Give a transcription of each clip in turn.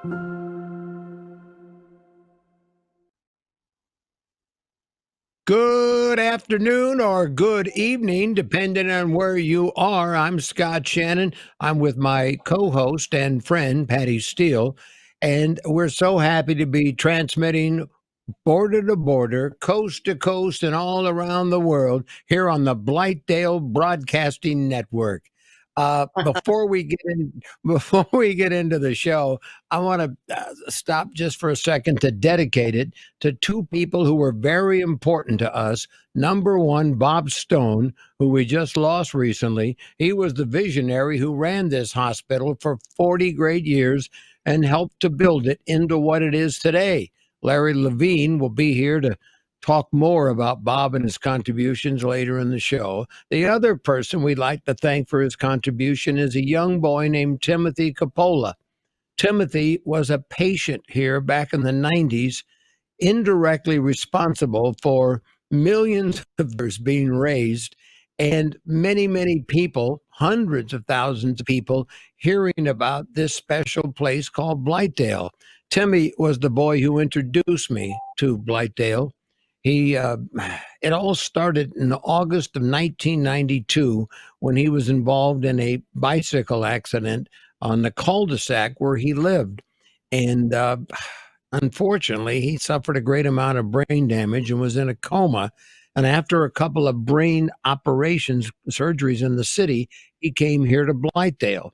Good afternoon or good evening, depending on where you are. I'm Scott Shannon. I'm with my co host and friend, Patty Steele, and we're so happy to be transmitting border to border, coast to coast, and all around the world here on the Blythedale Broadcasting Network. Before we get in, before we get into the show, I want to stop just for a second to dedicate it to two people who were very important to us. Number one, Bob Stone, who we just lost recently. He was the visionary who ran this hospital for 40 great years and helped to build it into what it is today. Larry Levine will be here to talk more about Bob and his contributions later in the show. The other person we'd like to thank for his contribution is a young boy named Timothy Coppola. Timothy was a patient here back in the 90s, indirectly responsible for millions of dollars being raised and many, many people, hundreds of thousands of people, hearing about this special place called Blythedale. Timmy was the boy who introduced me to Blythedale. He, it all started in August of 1992 when he was involved in a bicycle accident on the cul-de-sac where he lived. And unfortunately, he suffered a great amount of brain damage and was in a coma. And after a couple of brain operations, surgeries in the city, he came here to Blythedale,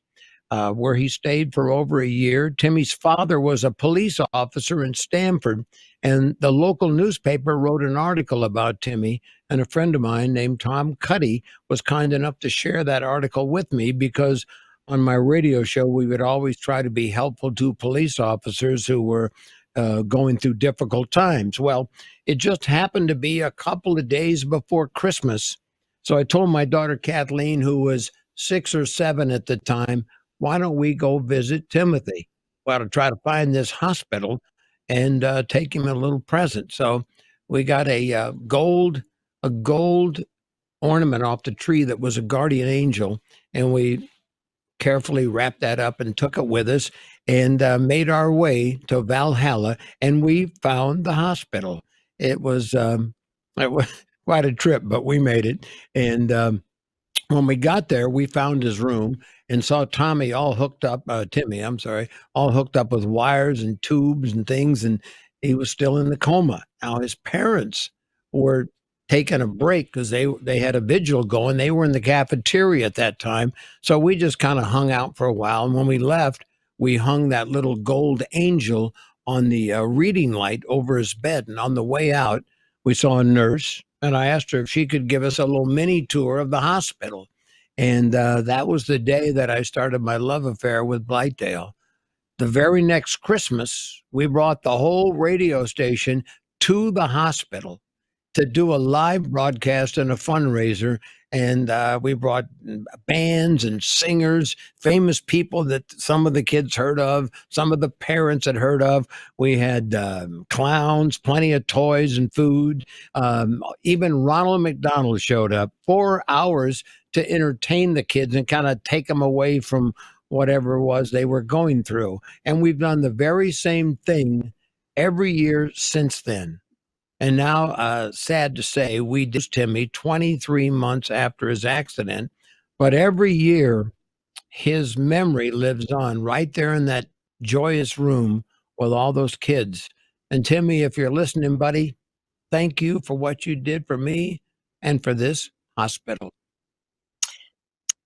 where he stayed for over a year. Timmy's father was a police officer in Stamford, and the local newspaper wrote an article about Timmy. And a friend of mine named Tom Cuddy was kind enough to share that article with me because on my radio show, we would always try to be helpful to police officers who were going through difficult times. Well, it just happened to be a couple of days before Christmas. So I told my daughter Kathleen, who was 6 or 7 at the time, why don't we go visit Timothy? Well, to try to find this hospital and take him a little present. So we got a gold ornament off the tree that was a guardian angel, and we carefully wrapped that up and took it with us and made our way to Valhalla, and we found the hospital. It was it was quite a trip, but we made it. And when we got there, we found his room and saw Tommy all hooked up, Timmy, I'm sorry, all hooked up with wires and tubes and things, and he was still in the coma. Now his parents were taking a break because they had a vigil going. They were in the cafeteria at that time, so we just kind of hung out for a while. And when we left, we hung that little gold angel on the reading light over his bed. And on the way out, we saw a nurse, and I asked her if she could give us a little mini tour of the hospital. And that was the day that I started my love affair with Blythedale. The very next Christmas, we brought the whole radio station to the hospital to do a live broadcast and a fundraiser. And we brought bands and singers, famous people that some of the kids heard of, some of the parents had heard of. We had clowns, plenty of toys and food. Even Ronald McDonald showed up 4 hours to entertain the kids and kind of take them away from whatever it was they were going through. And we've done the very same thing every year since then. And now, sad to say, we did Timmy 23 months after his accident, but every year his memory lives on right there in that joyous room with all those kids. And Timmy, if you're listening, buddy, thank you for what you did for me and for this hospital.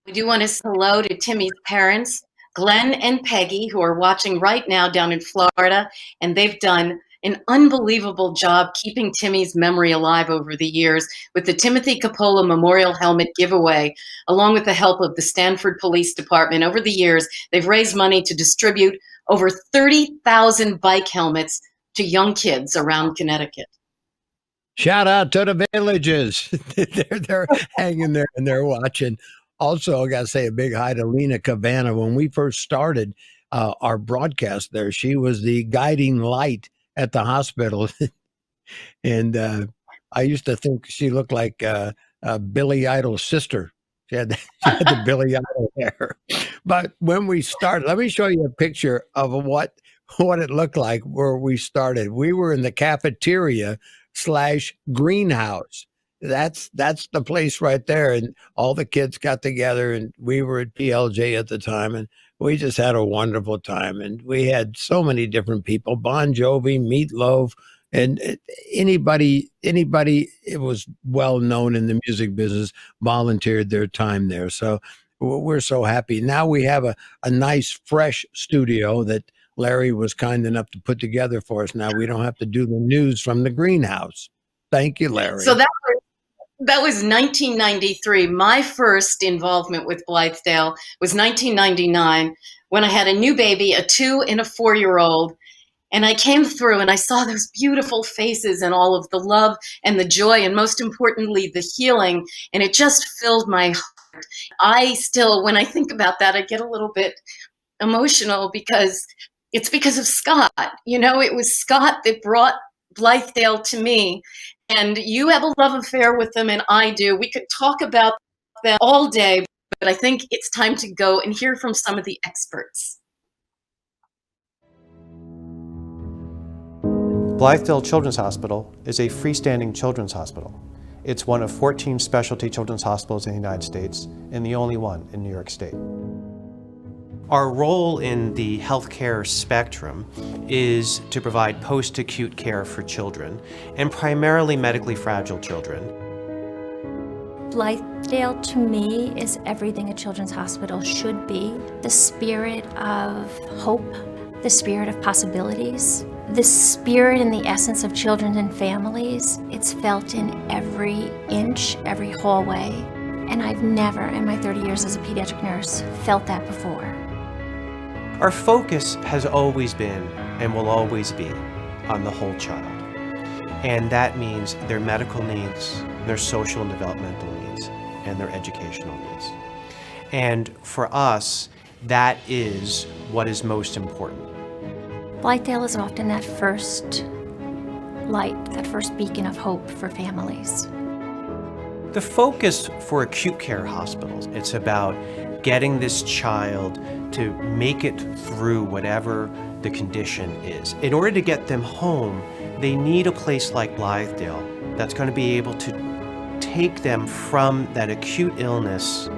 We do want to say hello to Timmy's parents, Glenn and Peggy, who are watching right now down in Florida, and they've done an unbelievable job keeping Timmy's memory alive over the years with the Timothy Coppola Memorial Helmet giveaway, along with the help of the Stanford Police Department. Over the years, they've raised money to distribute over 30,000 bike helmets to young kids around Connecticut. Shout out to the villages. they're hanging there and they're watching. Also, I got to say a big hi to Lena Cavana. When we first started our broadcast there, she was the guiding light at the hospital. And I used to think she looked like Billy Idol's sister. She had the Billy Idol hair. But when we started, let me show you a picture of what what it looked like where we started. We were in the cafeteria slash greenhouse. That's the place right there. And all the kids got together, and we were at PLJ at the time, and we just had a wonderful time. And we had so many different people: Bon Jovi, Meatloaf, and anybody it was well known in the music business volunteered their time there. So we're so happy. Now we have a nice fresh studio that Larry was kind enough to put together for us. Now we don't have to do the news from the greenhouse. Thank you, So Larry. that was 1993. My first involvement with Blythedale was 1999 when I had a new baby, a 2 and a 4-year-old. And I came through and I saw those beautiful faces and all of the love and the joy, and most importantly, the healing. And it just filled my heart. I still, when I think about that, I get a little bit emotional because it's because of Scott. It was Scott that brought Blythedale to me. And you have a love affair with them, and I do. We could talk about them all day, but I think it's time to go and hear from some of the experts. Blythedale Children's Hospital is a freestanding children's hospital. It's one of 14 specialty children's hospitals in the United States and the only one in New York State. Our role in the healthcare spectrum is to provide post-acute care for children, and primarily medically fragile children. Blythedale, to me, is everything a children's hospital should be. The spirit of hope, the spirit of possibilities, the spirit and the essence of children and families. It's felt in every inch, every hallway. And I've never, in my 30 years as a pediatric nurse, felt that before. Our focus has always been, and will always be, on the whole child. And that means their medical needs, their social and developmental needs, and their educational needs. And for us, that is what is most important. Blythedale is often that first light, that first beacon of hope for families. The focus for acute care hospitals, it's about getting this child to make it through whatever the condition is. In order to get them home, they need a place like Blythedale that's going to be able to take them from that acute illness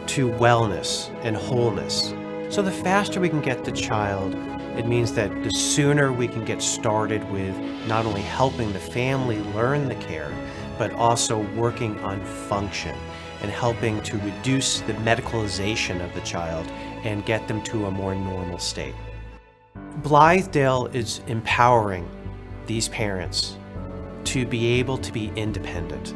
to wellness and wholeness. So the faster we can get the child, it means that the sooner we can get started with not only helping the family learn the care, but also working on function and helping to reduce the medicalization of the child and get them to a more normal state. Blythedale is empowering these parents to be able to be independent.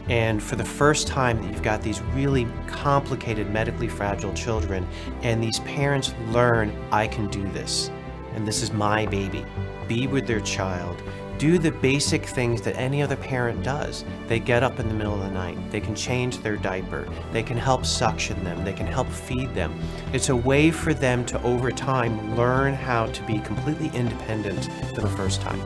And for the first time, you've got these really complicated, medically fragile children, and these parents learn, I can do this, and this is my baby. Be with their child. Do the basic things that any other parent does. They get up in the middle of the night. They can change their diaper. They can help suction them. They can help feed them. It's a way for them to, over time, learn how to be completely independent for the first time.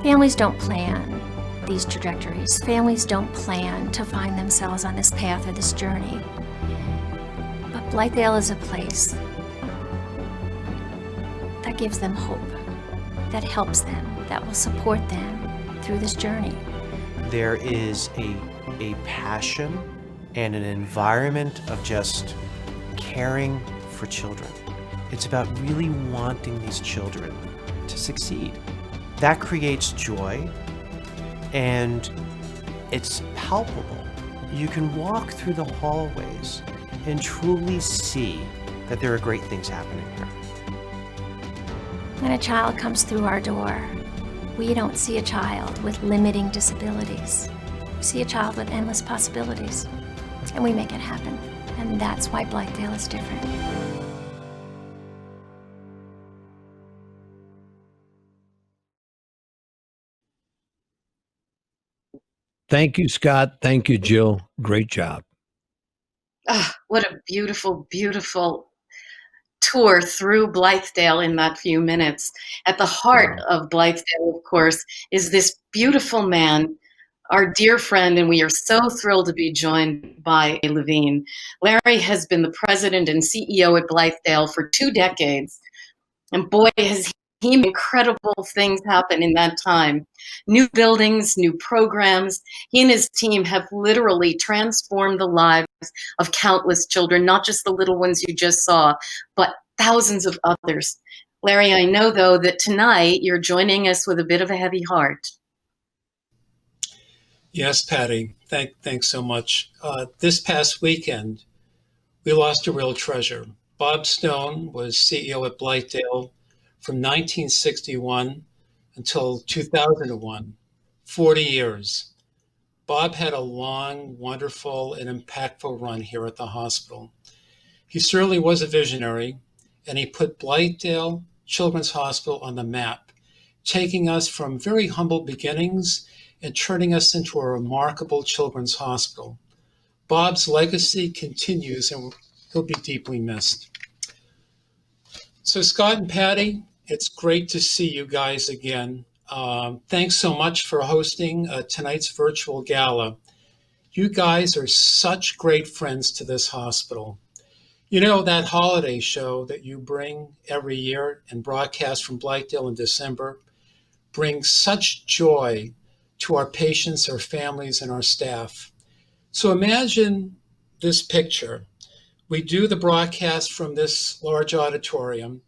Families don't plan these trajectories. Families don't plan to find themselves on this path or this journey. But Blythedale is a place that gives them hope, that helps them, that will support them through this journey. There is a passion and an environment of just caring for children. It's about really wanting these children to succeed. That creates joy, and it's palpable. You can walk through the hallways and truly see that there are great things happening here. When a child comes through our door, we don't see a child with limiting disabilities. We see a child with endless possibilities, and we make it happen. And that's why Blythedale is different. Thank you, Scott. Thank you, Jill. Great job. Oh, what a beautiful, beautiful tour through Blythedale in that few minutes. At the heart of Blythedale, of course, is this beautiful man, our dear friend, and we are so thrilled to be joined by Levine. Larry has been the president and CEO at Blythedale for 2 decades. And boy, has he made incredible things happen in that time. New buildings, new programs. He and his team have literally transformed the lives of countless children, not just the little ones you just saw, but thousands of others. Larry, I know, though, that tonight you're joining us with a bit of a heavy heart. Yes, Patty. Thanks so much. This past weekend, we lost a real treasure. Bob Stone was CEO at Blythedale from 1961 until 2001, 40 years. Bob had a long, wonderful, and impactful run here at the hospital. He certainly was a visionary, and he put Blythedale Children's Hospital on the map, taking us from very humble beginnings and turning us into a remarkable children's hospital. Bob's legacy continues, and he'll be deeply missed. So, Scott and Patty, it's great to see you guys again. Thanks so much for hosting tonight's virtual gala. You guys are such great friends to this hospital. You know, that holiday show that you bring every year and broadcast from Blythedale in December brings such joy to our patients, our families, and our staff. So imagine this picture. We do the broadcast from this large auditorium.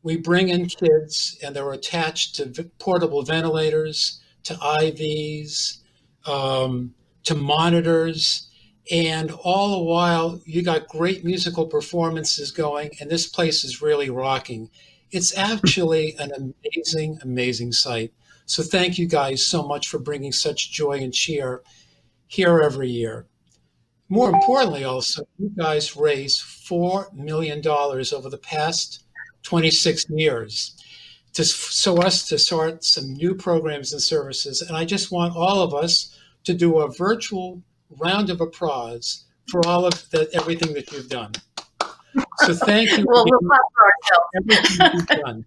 We bring in kids, and they're attached to portable ventilators, to IVs, to monitors, and all the while you got great musical performances going, and this place is really rocking. It's actually an amazing, amazing sight. So thank you guys so much for bringing such joy and cheer here every year. More importantly, also, you guys raised $4 million over the past 26 years so us to start some new programs and services. And I just want all of us to do a virtual round of applause for all of everything that you've done. So thank you. Well, we'll clap for everything that you've done.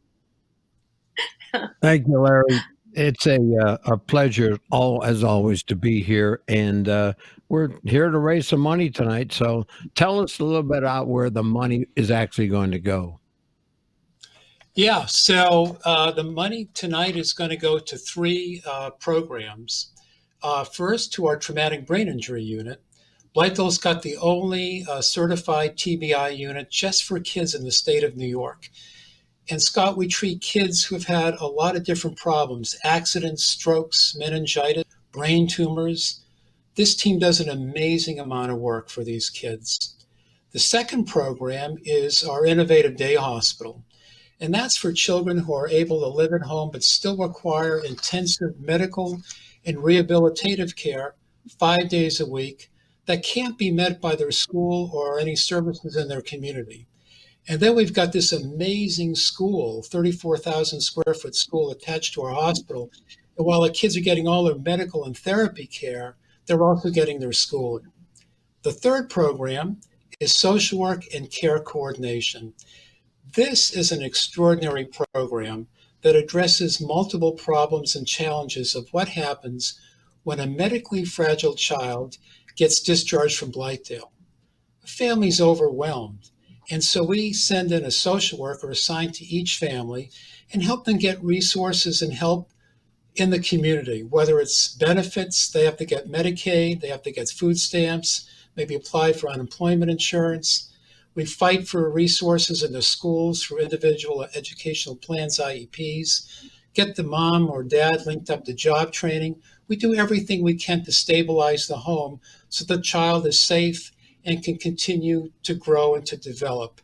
Thank you, Larry. It's a pleasure, as always, to be here, and we're here to raise some money tonight. So, tell us a little bit about where the money is actually going to go. Yeah, so the money tonight is going to go to three programs. First, to our traumatic brain injury unit. Blythedale's got the only certified TBI unit just for kids in the state of New York. And Scott, we treat kids who've had a lot of different problems, accidents, strokes, meningitis, brain tumors. This team does an amazing amount of work for these kids. The second program is our Innovative Day Hospital. And that's for children who are able to live at home but still require intensive medical and rehabilitative care 5 days a week that can't be met by their school or any services in their community. And then we've got this amazing school, 34,000 square foot school attached to our hospital. And while the kids are getting all their medical and therapy care, they're also getting their schooling. The third program is social work and care coordination. This is an extraordinary program that addresses multiple problems and challenges of what happens when a medically fragile child gets discharged from Blythedale. The family's overwhelmed. And so we send in a social worker assigned to each family and help them get resources and help in the community, whether it's benefits, they have to get Medicaid, they have to get food stamps, maybe apply for unemployment insurance. We fight for resources in the schools for individual educational plans, IEPs, get the mom or dad linked up to job training. We do everything we can to stabilize the home so the child is safe and can continue to grow and to develop.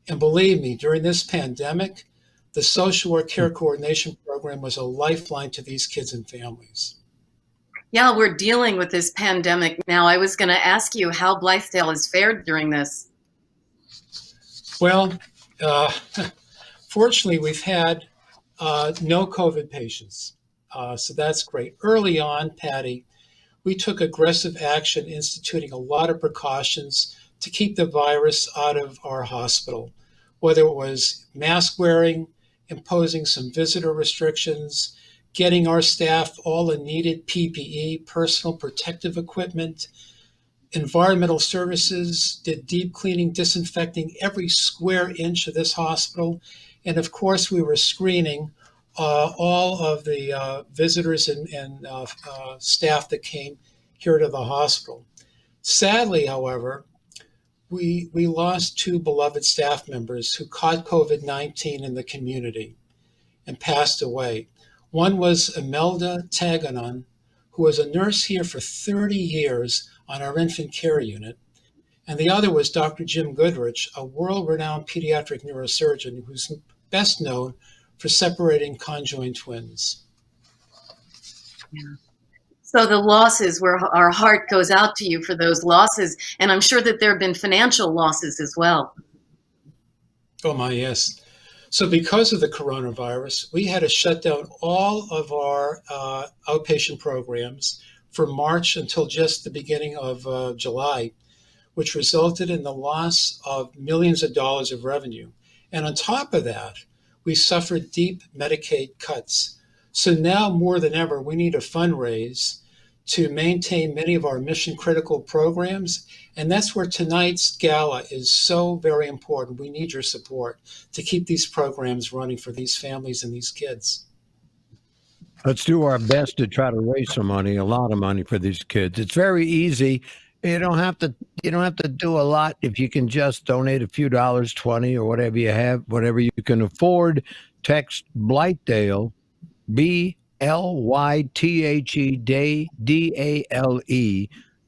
And believe me, during this pandemic, the social work care coordination program was a lifeline to these kids and families. Yeah, we're dealing with this pandemic now. I was going to ask you how Blythedale has fared during this. Well, fortunately, we've had no COVID patients. So that's great. Early on, Patty, we took aggressive action, instituting a lot of precautions to keep the virus out of our hospital, whether it was mask wearing, imposing some visitor restrictions, getting our staff all the needed PPE, personal protective equipment, environmental services, did deep cleaning, disinfecting every square inch of this hospital, And of course, we were screening all of the visitors and staff that came here to the hospital. Sadly, however, we lost two beloved staff members who caught COVID-19 in the community and passed away. One was Imelda Taganon, who was a nurse here for 30 years on our infant care unit. And the other was Dr. Jim Goodrich, a world-renowned pediatric neurosurgeon who's best known for separating conjoined twins. Yeah. So the losses, our heart goes out to you for those losses, and I'm sure that there have been financial losses as well. Oh my, yes. So because of the coronavirus, we had to shut down all of our outpatient programs from March until just the beginning of July, which resulted in the loss of millions of dollars of revenue. And on top of that, we suffered deep Medicaid cuts. So now more than ever, we need a fundraise to maintain many of our mission critical programs. And that's where tonight's gala is so very important. We need your support to keep these programs running for these families and these kids. Let's do our best to try to raise some money, a lot of money for these kids. It's very easy. You don't have to do a lot if you can just donate a few dollars, 20 or whatever you have, whatever you can afford. Text Blythedale, BLYTHEDALE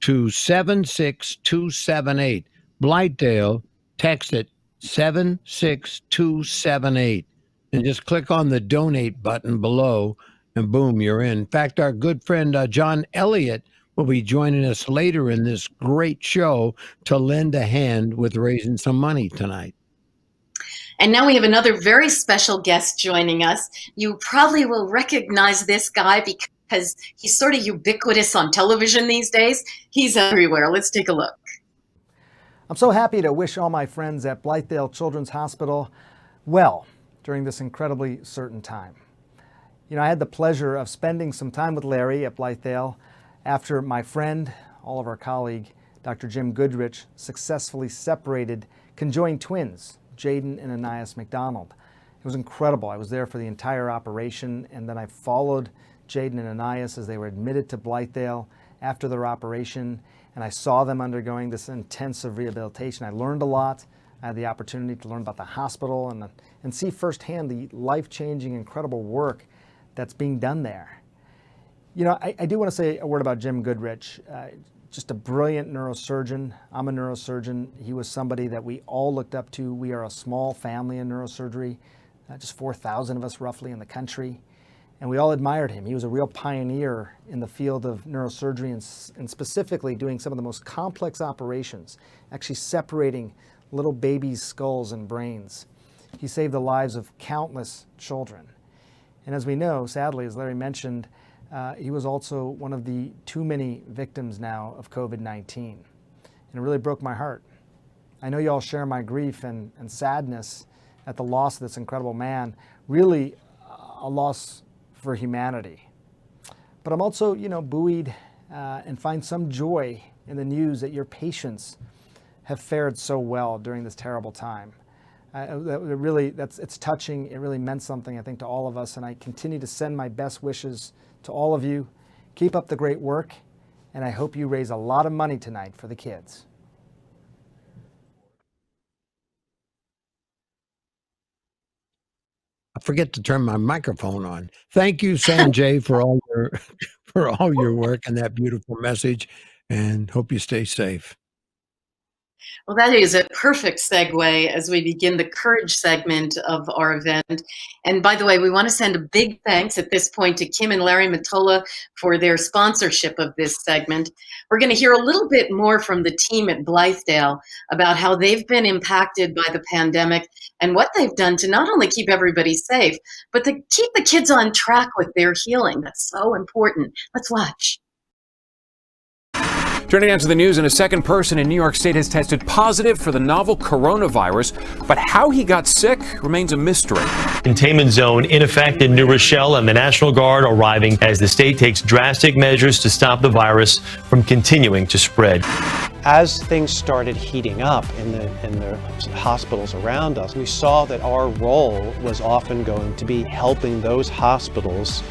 to 76278. Blythedale, text it 76278 and just click on the donate button below and boom, you're in. In fact, our good friend John Elliott will be joining us later in this great show to lend a hand with raising some money tonight. And now we have another very special guest joining us. You probably will recognize this guy because he's sort of ubiquitous on television these days. He's everywhere. Let's take a look. I'm so happy to wish all my friends at Blythedale Children's Hospital well during this incredibly certain time. You know, I had the pleasure of spending some time with Larry at Blythedale after my friend, all of our colleague, Dr. Jim Goodrich, successfully separated conjoined twins, Jaden and Anais McDonald. It was incredible. I was there for the entire operation, and then I followed Jaden and Anais as they were admitted to Blythedale after their operation, and I saw them undergoing this intensive rehabilitation. I learned a lot. I had the opportunity to learn about the hospital and see firsthand the life-changing, incredible work that's being done there. You know, I do want to say a word about Jim Goodrich. Just a brilliant neurosurgeon. I'm a neurosurgeon. He was somebody that we all looked up to. We are a small family in neurosurgery, just 4,000 of us roughly in the country. And we all admired him. He was a real pioneer in the field of neurosurgery and specifically doing some of the most complex operations, actually separating little babies' skulls and brains. He saved the lives of countless children. And as we know, sadly, as Larry mentioned, he was also one of the too many victims now of COVID-19. And it really broke my heart. I know you all share my grief and sadness at the loss of this incredible man, really a loss for humanity. But I'm also, buoyed and find some joy in the news that your patients have fared so well during this terrible time. It's touching. It really meant something, I think, to all of us. And I continue to send my best wishes to all of you. Keep up the great work, and I hope you raise a lot of money tonight for the kids. I forget to turn my microphone on. Thank you, Sanjay, for all your work and that beautiful message, and hope you stay safe. Well, that is a perfect segue as we begin the courage segment of our event. And by the way, we want to send a big thanks at this point to Kim and Larry Matola for their sponsorship of this segment. We're going to hear a little bit more from the team at Blythedale about how they've been impacted by the pandemic and what they've done to not only keep everybody safe, but to keep the kids on track with their healing. That's so important. Let's watch. Turning on to the news, and a second person in New York State has tested positive for the novel coronavirus, but how he got sick remains a mystery. Containment zone in effect in New Rochelle, and the National Guard arriving as the state takes drastic measures to stop the virus from continuing to spread. As things started heating up in the hospitals around us, we saw that our role was often going to be helping those hospitals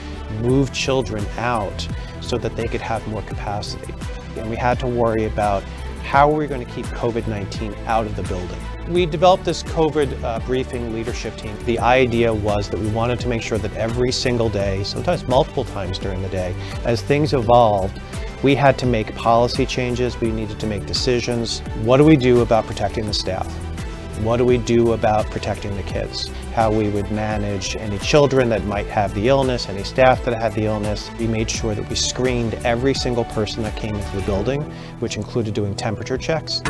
move children out so that they could have more capacity. And we had to worry about how are we going to keep COVID-19 out of the building. We developed this COVID briefing leadership team. The idea was that we wanted to make sure that every single day, sometimes multiple times during the day, as things evolved, we had to make policy changes, we needed to make decisions. What do we do about protecting the staff? What do we do about protecting the kids? How we would manage any children that might have the illness, any staff that had the illness. We made sure that we screened every single person that came into the building, which included doing temperature checks.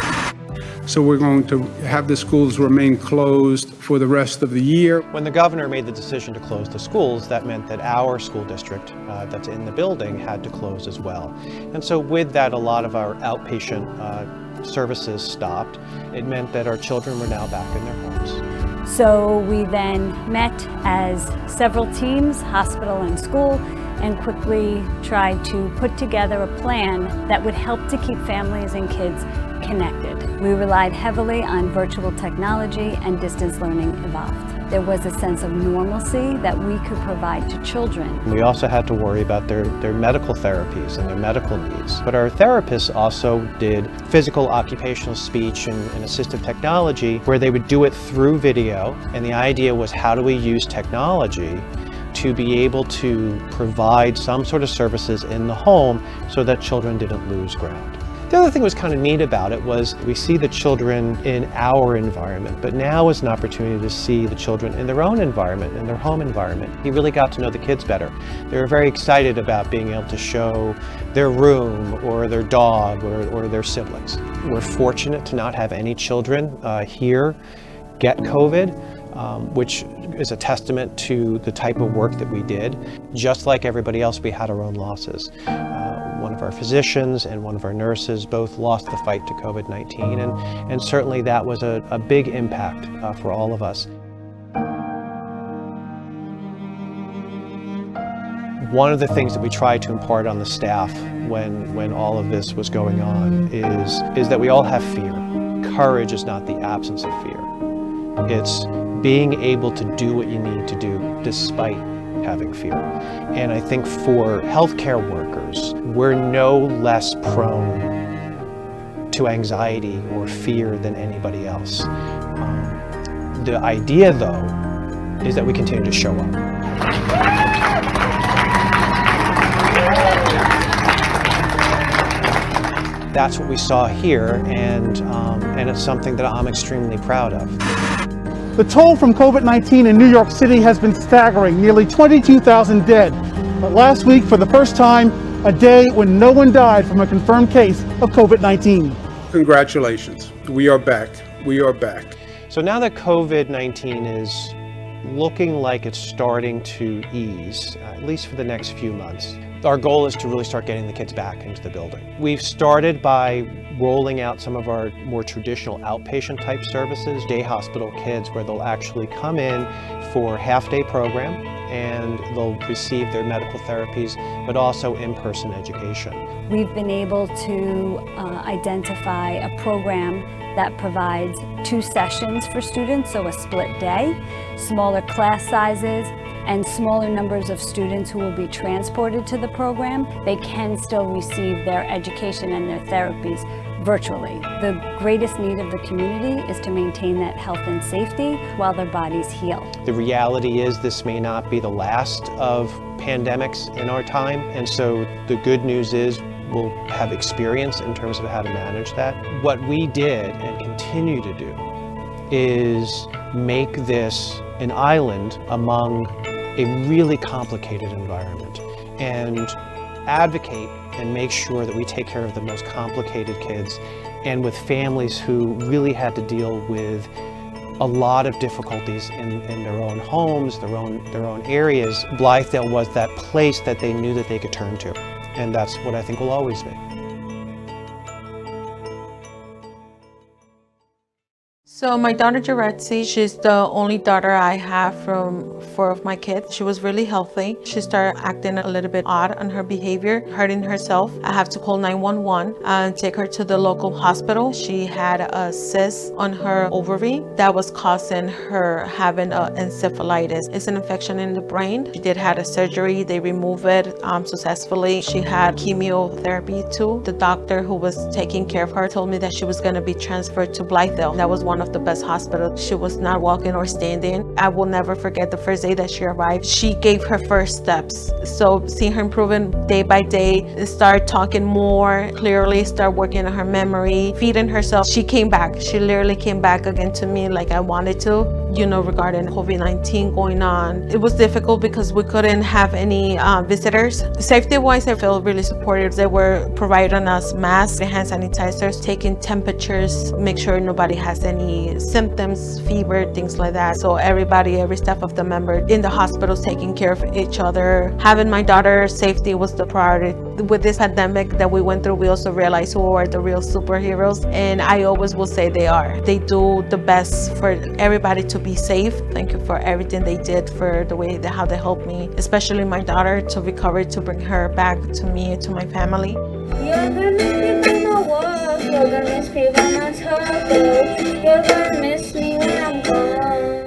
So we're going to have the schools remain closed for the rest of the year. When the governor made the decision to close the schools, that meant that our school district that's in the building had to close as well. And so with that, a lot of our outpatient services stopped. It meant that our children were now back in their homes. So we then met as several teams, hospital and school, and quickly tried to put together a plan that would help to keep families and kids connected. We relied heavily on virtual technology, and distance learning evolved. There was a sense of normalcy that we could provide to children. We also had to worry about their medical therapies and their medical needs. But our therapists also did physical occupational speech and assistive technology where they would do it through video. And the idea was, how do we use technology to be able to provide some sort of services in the home so that children didn't lose ground. The other thing that was kind of neat about it was we see the children in our environment, but now is an opportunity to see the children in their own environment, in their home environment. You really got to know the kids better. They were very excited about being able to show their room or their dog or their siblings. We're fortunate to not have any children here get COVID, which is a testament to the type of work that we did. Just like everybody else, we had our own losses. One of our physicians and one of our nurses both lost the fight to COVID-19, and certainly that was a big impact for all of us. One of the things that we tried to impart on the staff when all of this was going on is that we all have fear. Courage is not the absence of fear. It's being able to do what you need to do despite having fear. And I think for healthcare workers, we're no less prone to anxiety or fear than anybody else. The idea, though, is that we continue to show up. That's what we saw here, and it's something that I'm extremely proud of. The toll from COVID-19 in New York City has been staggering, nearly 22,000 dead. But last week, for the first time, a day when no one died from a confirmed case of COVID-19. Congratulations. We are back. We are back. So now that COVID-19 is looking like it's starting to ease, at least for the next few months, our goal is to really start getting the kids back into the building. We've started by rolling out some of our more traditional outpatient type services, day hospital kids, where they'll actually come in for half-day program and they'll receive their medical therapies, but also in-person education. We've been able to identify a program that provides 2 sessions for students, so a split day, smaller class sizes, and smaller numbers of students who will be transported to the program. They can still receive their education and their therapies virtually. The greatest need of the community is to maintain that health and safety while their bodies heal. The reality is this may not be the last of pandemics in our time, and so the good news is we'll have experience in terms of how to manage that. What we did and continue to do is make this an island among a really complicated environment and advocate and make sure that we take care of the most complicated kids and with families who really had to deal with a lot of difficulties in their own homes, their own areas. Blythedale was that place that they knew that they could turn to, and that's what I think will always be. So my daughter Jaretzi, she's the only daughter I have from 4 of my kids. She was really healthy. She started acting a little bit odd on her behavior, hurting herself. I have to call 911 and take her to the local hospital. She had a cyst on her ovary that was causing her having encephalitis. It's an infection in the brain. She did have a surgery. They removed it successfully. She had chemotherapy too. The doctor who was taking care of her told me that she was going to be transferred to Blythedale. That was one of the best hospitals. She was not walking or standing. I will never forget the first day that she arrived. She gave her first steps. So seeing her improving day by day, start talking more clearly, start working on her memory, feeding herself. She came back. She literally came back again to me like I wanted to, regarding COVID-19 going on. It was difficult because we couldn't have any visitors. Safety-wise, I felt really supported. They were providing us masks, hand sanitizers, taking temperatures, make sure nobody has any symptoms, fever, things like that. So every staff of the member in the hospital is taking care of each other. Having my daughter's safety was the priority. With this pandemic that we went through, we also realized who are the real superheroes, and I always will say they are. They do the best for everybody to be safe. Thank you for everything they did, for the way how they helped me, especially my daughter, to recover, to bring her back to me, to my family. You're gonna be by my walk, you're gonna miss me by my taco, you're gonna miss me when I'm gone.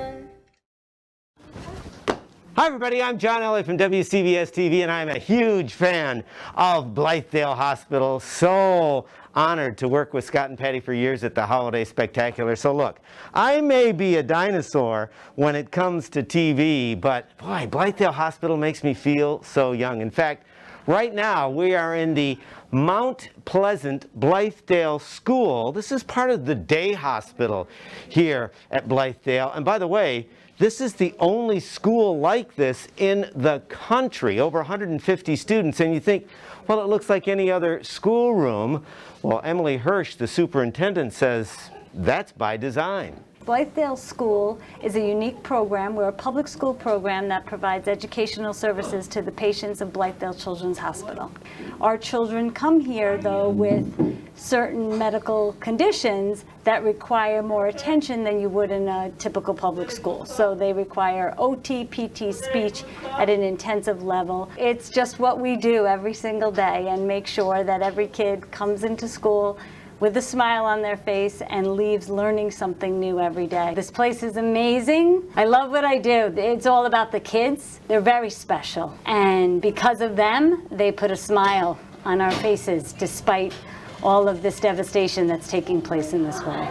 Hi everybody, I'm John Elliott from WCBS TV, and I'm a huge fan of Blythedale Hospital. So honored to work with Scott and Patty for years at the Holiday Spectacular. So look, I may be a dinosaur when it comes to TV, but boy, Blythedale Hospital makes me feel so young. In fact, right now we are in the Mount Pleasant Blythedale School. This is part of the day hospital here at Blythedale. And by the way, this is the only school like this in the country, over 150 students. And you think, well, it looks like any other schoolroom. Well, Emily Hirsch, the superintendent, says that's by design. Blythedale School is a unique program. We're a public school program that provides educational services to the patients of Blythedale Children's Hospital. Our children come here, though, with certain medical conditions that require more attention than you would in a typical public school. So they require OT, PT, speech at an intensive level. It's just what we do every single day, and make sure that every kid comes into school with a smile on their face and leaves learning something new every day. This place is amazing. I love what I do. It's all about the kids. They're very special. And because of them, they put a smile on our faces despite all of this devastation that's taking place in this world.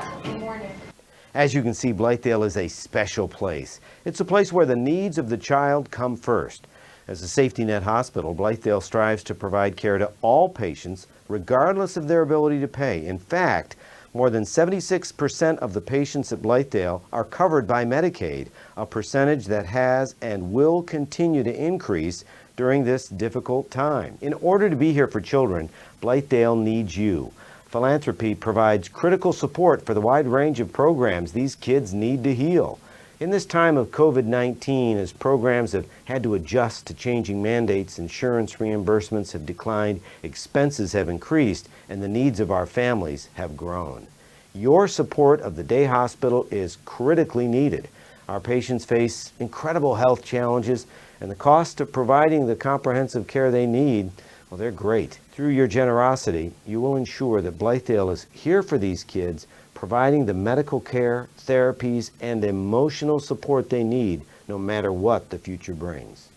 As you can see, Blythedale is a special place. It's a place where the needs of the child come first. As a safety net hospital, Blythedale strives to provide care to all patients regardless of their ability to pay. In fact, more than 76% of the patients at Blythedale are covered by Medicaid, a percentage that has and will continue to increase during this difficult time. In order to be here for children, Blythedale needs you. Philanthropy provides critical support for the wide range of programs these kids need to heal. In this time of COVID-19, as programs have had to adjust to changing mandates, insurance reimbursements have declined, expenses have increased, and the needs of our families have grown. Your support of the day hospital is critically needed. Our patients face incredible health challenges, and the cost of providing the comprehensive care they need, well, they're great. Through your generosity, you will ensure that Blythedale is here for these kids, providing the medical care, therapies, and emotional support they need, no matter what the future brings.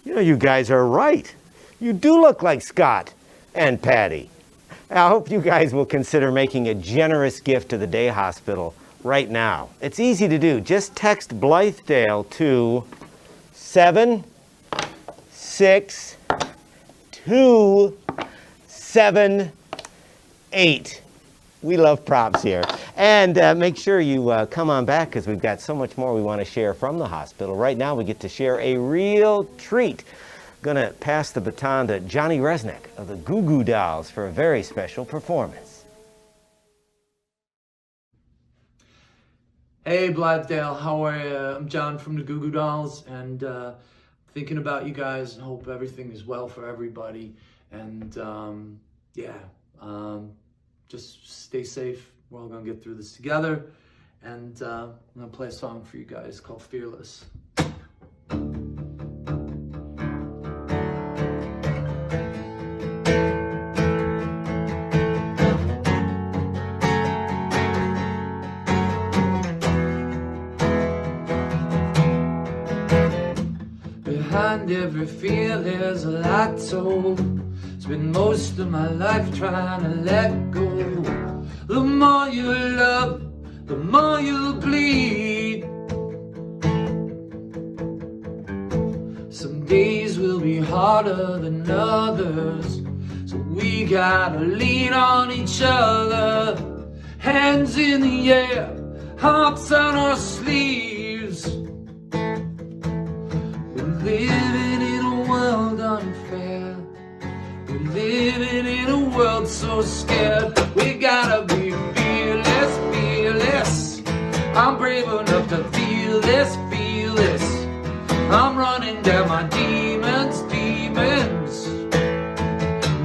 You know, you guys are right. You do look like Scott and Patty. I hope you guys will consider making a generous gift to the day hospital right now. It's easy to do. Just text Blythedale to 76278. We love props here. And make sure you come on back, because we've got so much more we want to share from the hospital. Right now we get to share a real treat. Going to pass the baton to Johnny Resnick of the Goo Goo Dolls for a very special performance. Hey Blythedale, how are you? I'm John from the Goo Goo Dolls, and thinking about you guys, and hope everything is well for everybody. And just stay safe, We're all gonna get through this together. And I'm gonna play a song for you guys called Fearless. Behind every fear there's a lot told. Spent most of my life trying to let go. The more you love, the more you bleed. Some days will be harder than others, so we gotta lean on each other. Hands in the air, hearts on our sleeves. We're living in a world unfair. We're living in a world so scared. We gotta be fearless, fearless. I'm brave enough to feel this, feel this. I'm running down my demons, demons.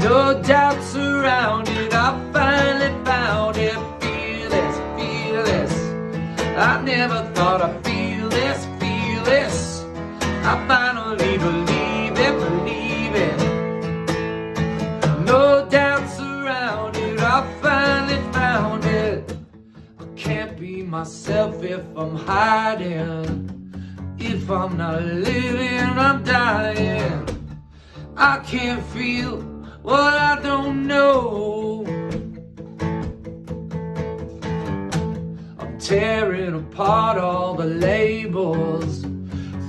No doubts around it, I finally found it. Fearless, fearless. I never thought I'd feel this, feel this. I finally believe it, believe it. No doubts around it, I finally found it. I can't be myself if I'm hiding. If I'm not living, I'm dying. I can't feel what I don't know. I'm tearing apart all the labels,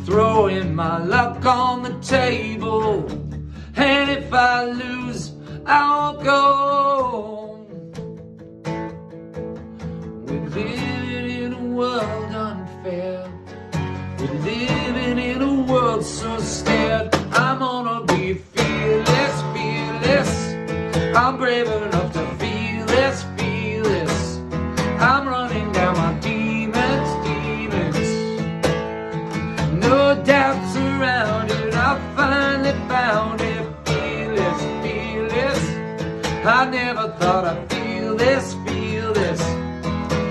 throwing my luck on the table. And if I lose, I'll go. We're living in a world unfair. We're living in a world so scared. I'm gonna be fearless, fearless. I'm brave enough to feel this, feel this. I'm running down my demons, demons. No doubts around it, I finally found it. Fearless, fearless. I never thought I'd feel this, feel this.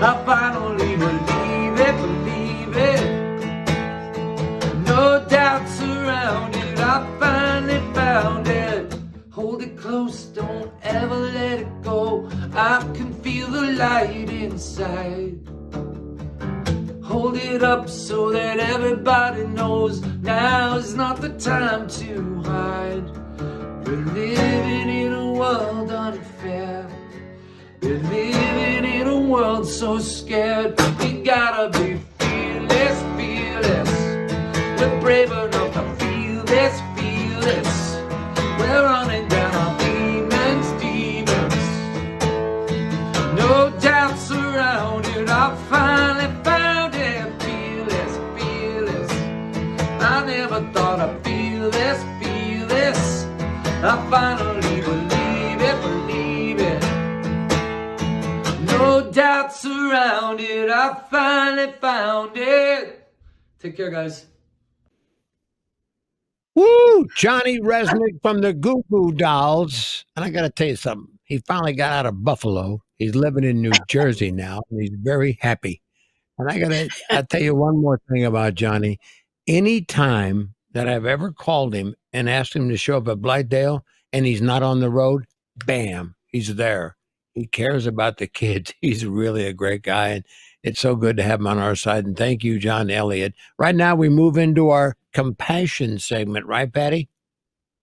I finally believe it, believe it. No doubts around it, I finally found it. Hold it close, don't ever let it go. I can feel the light inside. Hold it up so that everybody knows now is not the time to hide. We're living in a world unfair. We're living in a world so scared. We gotta be fearless, fearless. We're brave enough to feel this, feel this. We're running down our demons, demons. No doubts around it, I finally found it. Fearless, fearless. I never thought I'd feel this, feel this. I finally believe it, believe it. No doubts around it, I finally found it. Take care, guys. Woo! Johnny Resnick from the Goo Goo Dolls. And I got to tell you something. He finally got out of Buffalo. He's living in New Jersey now, and he's very happy. And I'll tell you one more thing about Johnny. Any time that I've ever called him and asked him to show up at Blythedale and he's not on the road, bam, he's there. He cares about the kids. He's really a great guy, and it's so good to have him on our side. And thank you, John Elliott. Right now, we move into our compassion segment, right, Patty?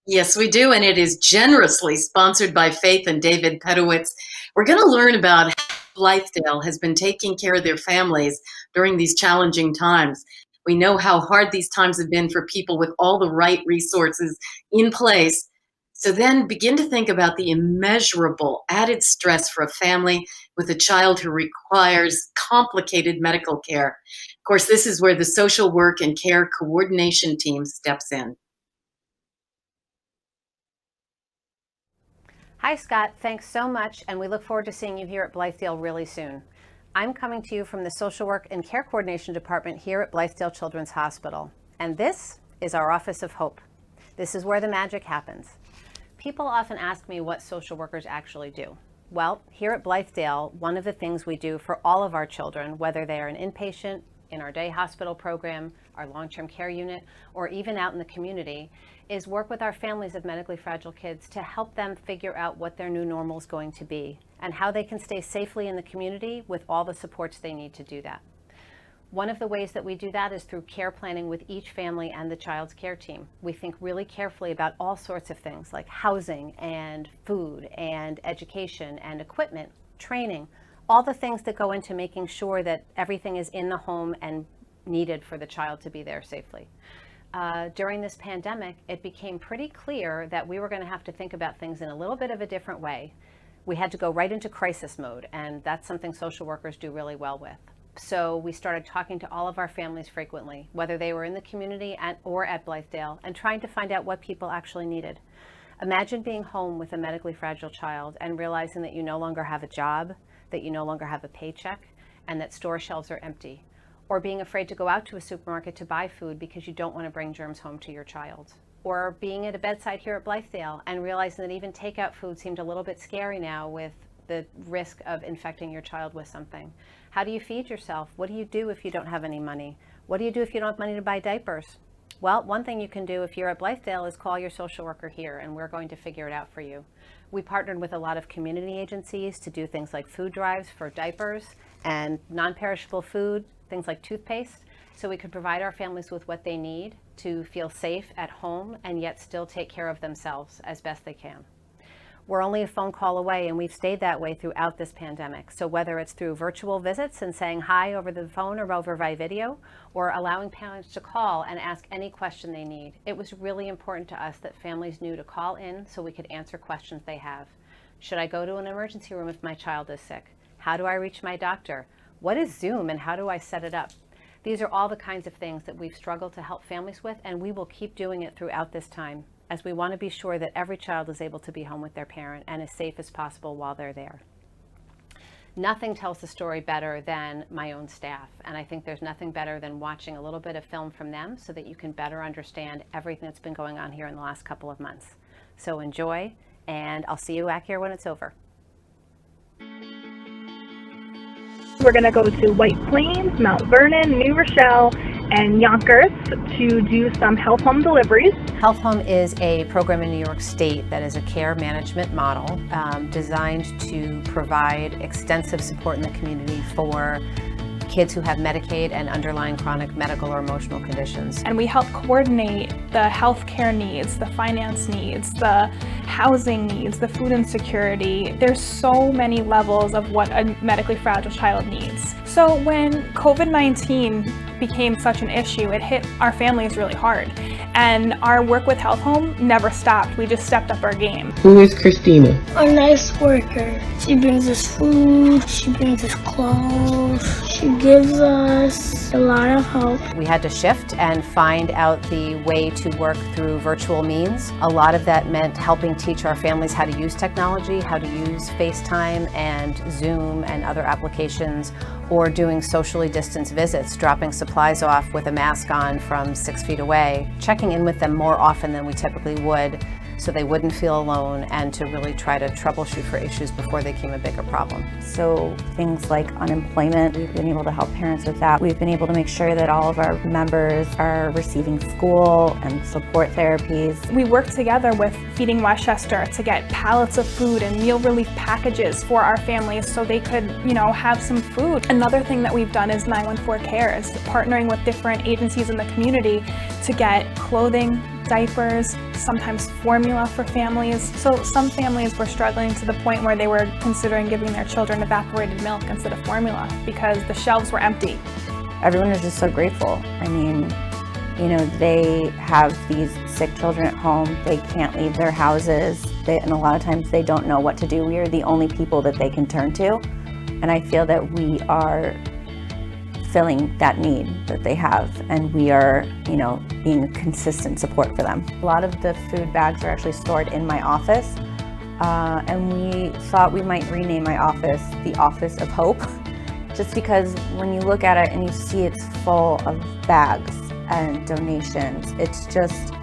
Yes, we do, and it is generously sponsored by Faith and David Pedowitz. We're going to learn about how Blythedale has been taking care of their families during these challenging times. We know how hard these times have been for people with all the right resources in place. So then begin to think about the immeasurable added stress for a family with a child who requires complicated medical care. Of course, this is where the social work and care coordination team steps in. Hi, Scott. Thanks so much, and we look forward to seeing you here at Blythedale really soon. I'm coming to you from the Social Work and Care Coordination Department here at Blythedale Children's Hospital, and this is our Office of Hope. This is where the magic happens. People often ask me what social workers actually do. Well, here at Blythedale, one of the things we do for all of our children, whether they are an inpatient, in our day hospital program, our long-term care unit, or even out in the community, is work with our families of medically fragile kids to help them figure out what their new normal is going to be and how they can stay safely in the community with all the supports they need to do that. One of the ways that we do that is through care planning with each family and the child's care team. We think really carefully about all sorts of things like housing and food and education and equipment, training, all the things that go into making sure that everything is in the home and needed for the child to be there safely. During this pandemic, it became pretty clear that we were going to have to think about things in a little bit of a different way. We had to go right into crisis mode, and that's something social workers do really well with. So we started talking to all of our families frequently, whether they were in the community or at Blythedale, and trying to find out what people actually needed. Imagine being home with a medically fragile child and realizing that you no longer have a job, that you no longer have a paycheck, and that store shelves are empty. Or being afraid to go out to a supermarket to buy food because you don't want to bring germs home to your child. Or being at a bedside here at Blythedale and realizing that even takeout food seemed a little bit scary now with the risk of infecting your child with something. How do you feed yourself? What do you do if you don't have any money? What do you do if you don't have money to buy diapers? Well, one thing you can do if you're at Blythedale is call your social worker here, and we're going to figure it out for you. We partnered with a lot of community agencies to do things like food drives for diapers and non-perishable food, things like toothpaste, so we could provide our families with what they need to feel safe at home and yet still take care of themselves as best they can. We're only a phone call away, and we've stayed that way throughout this pandemic. So whether it's through virtual visits and saying hi over the phone or over by video, or allowing parents to call and ask any question they need, it was really important to us that families knew to call in so we could answer questions they have. Should I go to an emergency room if my child is sick? How do I reach my doctor? What is Zoom and how do I set it up? These are all the kinds of things that we've struggled to help families with, and we will keep doing it throughout this time, as we want to be sure that every child is able to be home with their parent and as safe as possible while they're there. Nothing tells the story better than my own staff, and I think there's nothing better than watching a little bit of film from them so that you can better understand everything that's been going on here in the last couple of months. So enjoy, and I'll see you back here when it's over. We're going to go to White Plains, Mount Vernon, New Rochelle, and Yonkers to do some health home deliveries. Health Home is a program in New York State that is a care management model designed to provide extensive support in the community for kids who have Medicaid and underlying chronic medical or emotional conditions. And we help coordinate the healthcare needs, the finance needs, the housing needs, the food insecurity. There's so many levels of what a medically fragile child needs. So when COVID-19 became such an issue, it hit our families really hard. And our work with Health Home never stopped. We just stepped up our game. Who is Christina? A nice worker. She brings us food, she brings us clothes, she gives us a lot of help. We had to shift and find out the way to work through virtual means. A lot of that meant helping teach our families how to use technology, how to use FaceTime and Zoom and other applications, or doing socially distanced visits, dropping supplies off with a mask on from 6 feet away, checking in with them more often than we typically would so they wouldn't feel alone, and to really try to troubleshoot for issues before they became a bigger problem. So things like unemployment, we've been able to help parents with that. We've been able to make sure that all of our members are receiving school and support therapies. We worked together with Feeding Westchester to get pallets of food and meal relief packages for our families so they could, have some food. Another thing that we've done is 914 Cares, partnering with different agencies in the community to get clothing, diapers, sometimes formula for families. So some families were struggling to the point where they were considering giving their children evaporated milk instead of formula because the shelves were empty. Everyone is just so grateful. I mean, they have these sick children at home. They can't leave their houses. And a lot of times they don't know what to do. We are the only people that they can turn to. And I feel that we are filling that need that they have, and we are, being a consistent support for them. A lot of the food bags are actually stored in my office, and we thought we might rename my office the Office of Hope, just because when you look at it and you see it's full of bags and donations, it's just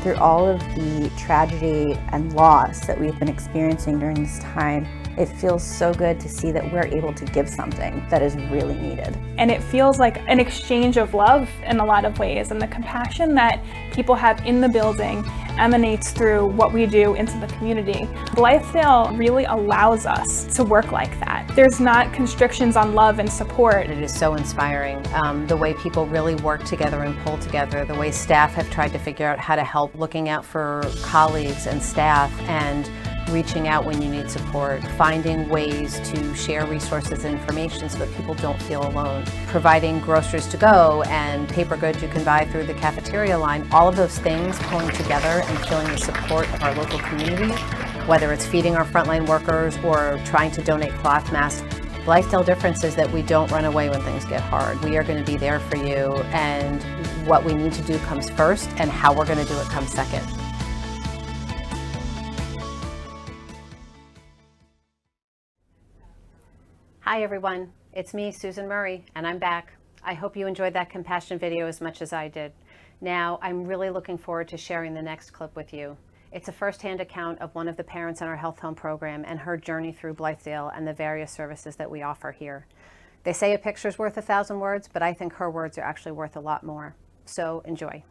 through all of the tragedy and loss that we've been experiencing during this time, It feels so good to see that we're able to give something that is really needed. And it feels like an exchange of love in a lot of ways, and the compassion that people have in the building emanates through what we do into the community. Blythedale really allows us to work like that. There's not constrictions on love and support. It is so inspiring, the way people really work together and pull together, the way staff have tried to figure out how to help, looking out for colleagues and staff, and reaching out when you need support, finding ways to share resources and information so that people don't feel alone, providing groceries to go and paper goods you can buy through the cafeteria line. All of those things pulling together and feeling the support of our local community, whether it's feeding our frontline workers or trying to donate cloth masks. Blythedale difference is that we don't run away when things get hard. We are going to be there for you, and what we need to do comes first, and how we're going to do it comes second. Hi everyone, it's me, Susan Murray, and I'm back. I hope you enjoyed that compassion video as much as I did. Now, I'm really looking forward to sharing the next clip with you. It's a first-hand account of one of the parents in our health home program and her journey through Blythedale and the various services that we offer here. They say a picture's worth 1,000 words, but I think her words are actually worth a lot more. So enjoy.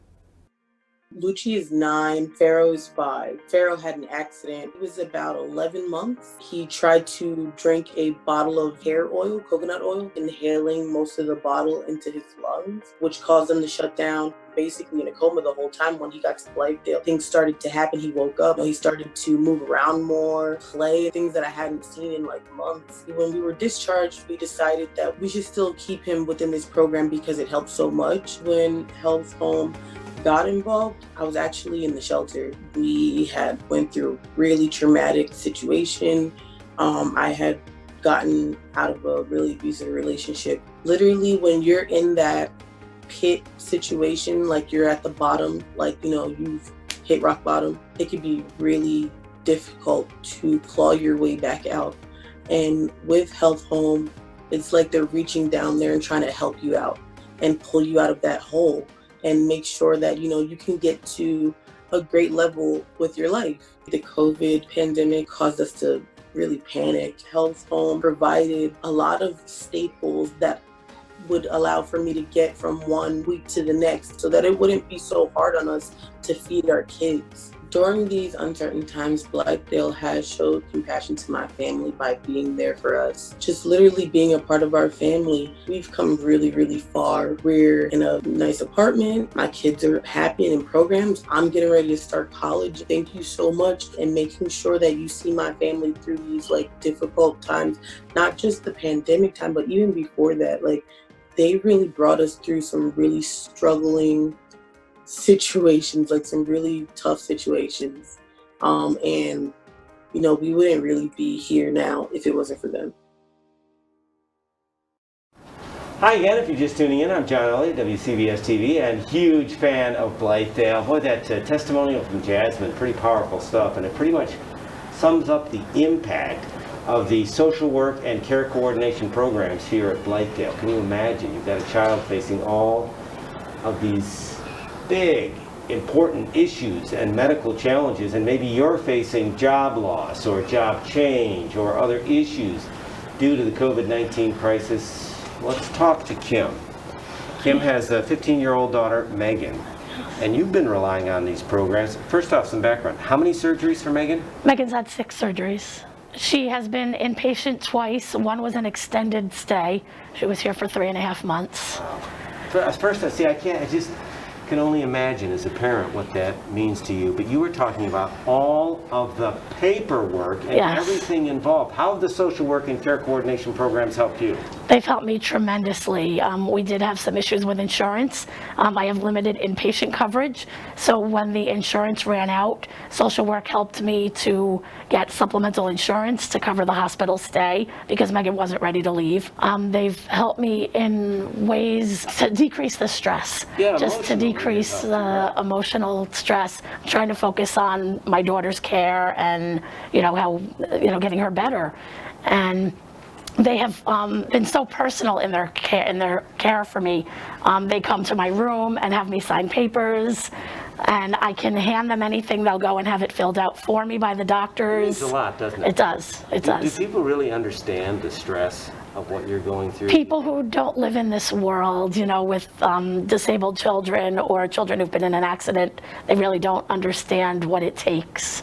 Lucci is 9, Pharaoh is 5. Pharaoh had an accident. He was about 11 months. He tried to drink a bottle of hair oil, coconut oil, inhaling most of the bottle into his lungs, which caused him to shut down, basically in a coma the whole time. When he got to Blythedale, things started to happen. He woke up, he started to move around more, play, things that I hadn't seen in like months. When we were discharged, we decided that we should still keep him within this program because it helped so much. When Health Home got involved, I was actually in the shelter. We had went through a really traumatic situation. I had gotten out of a really abusive relationship. Literally, when you're in that pit situation, like you're at the bottom, like, you know, you've hit rock bottom, it could be really difficult to claw your way back out. And with Health Home, it's like they're reaching down there and trying to help you out and pull you out of that hole and make sure that, you know, you can get to a great level with your life. The COVID pandemic caused us to really panic. Health Home provided a lot of staples that would allow for me to get from one week to the next so that it wouldn't be so hard on us to feed our kids. During these uncertain times, Blythedale has showed compassion to my family by being there for us. Just literally being a part of our family. We've come really, really far. We're in a nice apartment. My kids are happy and in programs. I'm getting ready to start college. Thank you so much, and making sure that you see my family through these like difficult times, not just the pandemic time, but even before that. Like, they really brought us through some really struggling situations, like some really tough situations. And, you know, we wouldn't really be here now if it wasn't for them. Hi again, if you're just tuning in, I'm John Elliott, WCBS TV, and huge fan of Blythedale. Boy, that testimonial from Jasmine, pretty powerful stuff, and it pretty much sums up the impact of the social work and care coordination programs here at Blythedale. Can you imagine? You've got a child facing all of these big, important issues and medical challenges, and maybe you're facing job loss or job change or other issues due to the COVID-19 crisis. Let's talk to Kim. Kim has a 15-year-old daughter, Megan, and you've been relying on these programs. First off, some background. How many surgeries for Megan? Megan's had 6 surgeries. She has been inpatient twice. One was an extended stay. She was here for 3.5 months. First, I just can only imagine as a parent what that means to you, but you were talking about all of the paperwork and everything involved. How have the social work and care coordination programs helped you? They've helped me tremendously. We did have some issues with insurance. I have limited inpatient coverage, so when the insurance ran out, social work helped me to get supplemental insurance to cover the hospital stay because Megan wasn't ready to leave. They've helped me in ways to decrease the stress, just to decrease the emotional stress. I'm trying to focus on my daughter's care and, you know, how, you know, getting her better. And they have been so personal in their care for me. They come to my room and have me sign papers, and I can hand them anything. They'll go and have it filled out for me by the doctors. It means a lot, doesn't it? It does. It Do does. people really understand the stress of what you're going through? People who don't live in this world, you know, with disabled children or children who've been in an accident, they really don't understand what it takes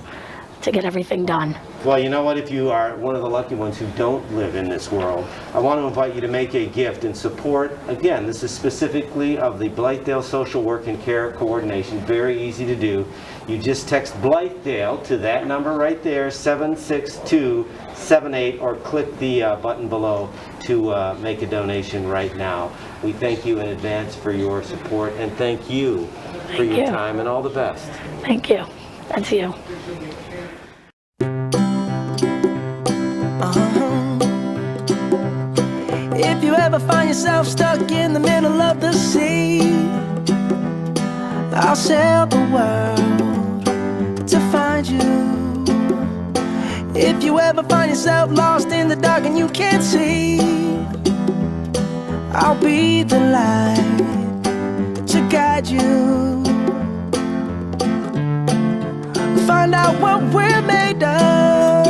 to get everything done. Well, you know what? If you are one of the lucky ones who don't live in this world, I want to invite you to make a gift in support. Again, this is specifically of the Blythedale Social Work and Care Coordination. Very easy to do. You just text Blythedale to that number right there, 76278, or click the button below to make a donation right now. We thank you in advance for your support, and thank you for your time, and all the best. Thank you. That's you. If you ever find yourself stuck in the middle of the sea, I'll sail the world to find you. If you ever find yourself lost in the dark and you can't see, I'll be the light to guide you. Find out what we're made of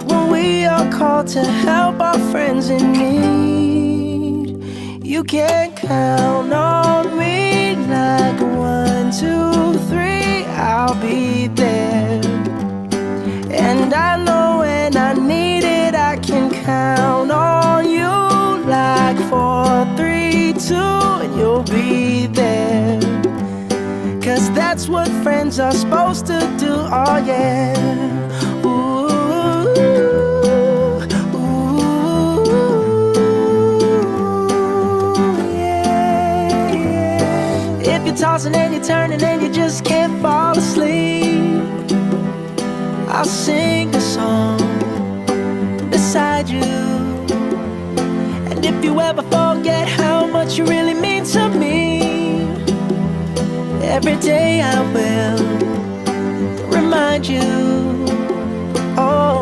when we are called to help our friends in need. You can count on me like 1, 2, 3, I'll be there. And I know when I need it, I can count on you like 4, 3, 2, and you'll be there. 'Cause that's what friends are supposed to do, oh yeah. Ooh, ooh, yeah, yeah. If you're tossing and you're turning and you just can't fall asleep, I'll sing a song beside you. And if you ever forget how much you really mean to me, every day I will remind you. Oh,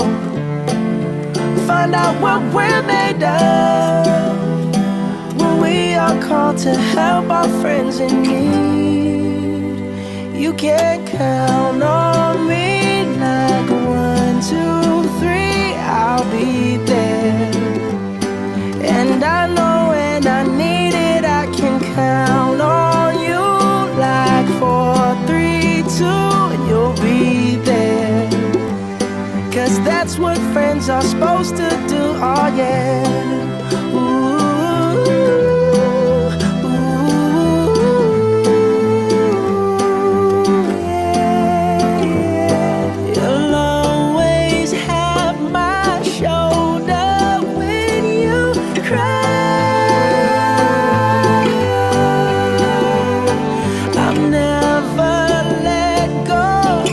find out what we're made of when we are called to help our friends in need. You can count on me like 1, 2, 3, I'll be there. And I know when I need it, I can count on you like 4, 3, 2, and you'll be there. 'Cause that's what friends are supposed to do, oh yeah. Ooh, ooh, yeah, yeah. You'll always have my shoulder when you cry. I'll never let go,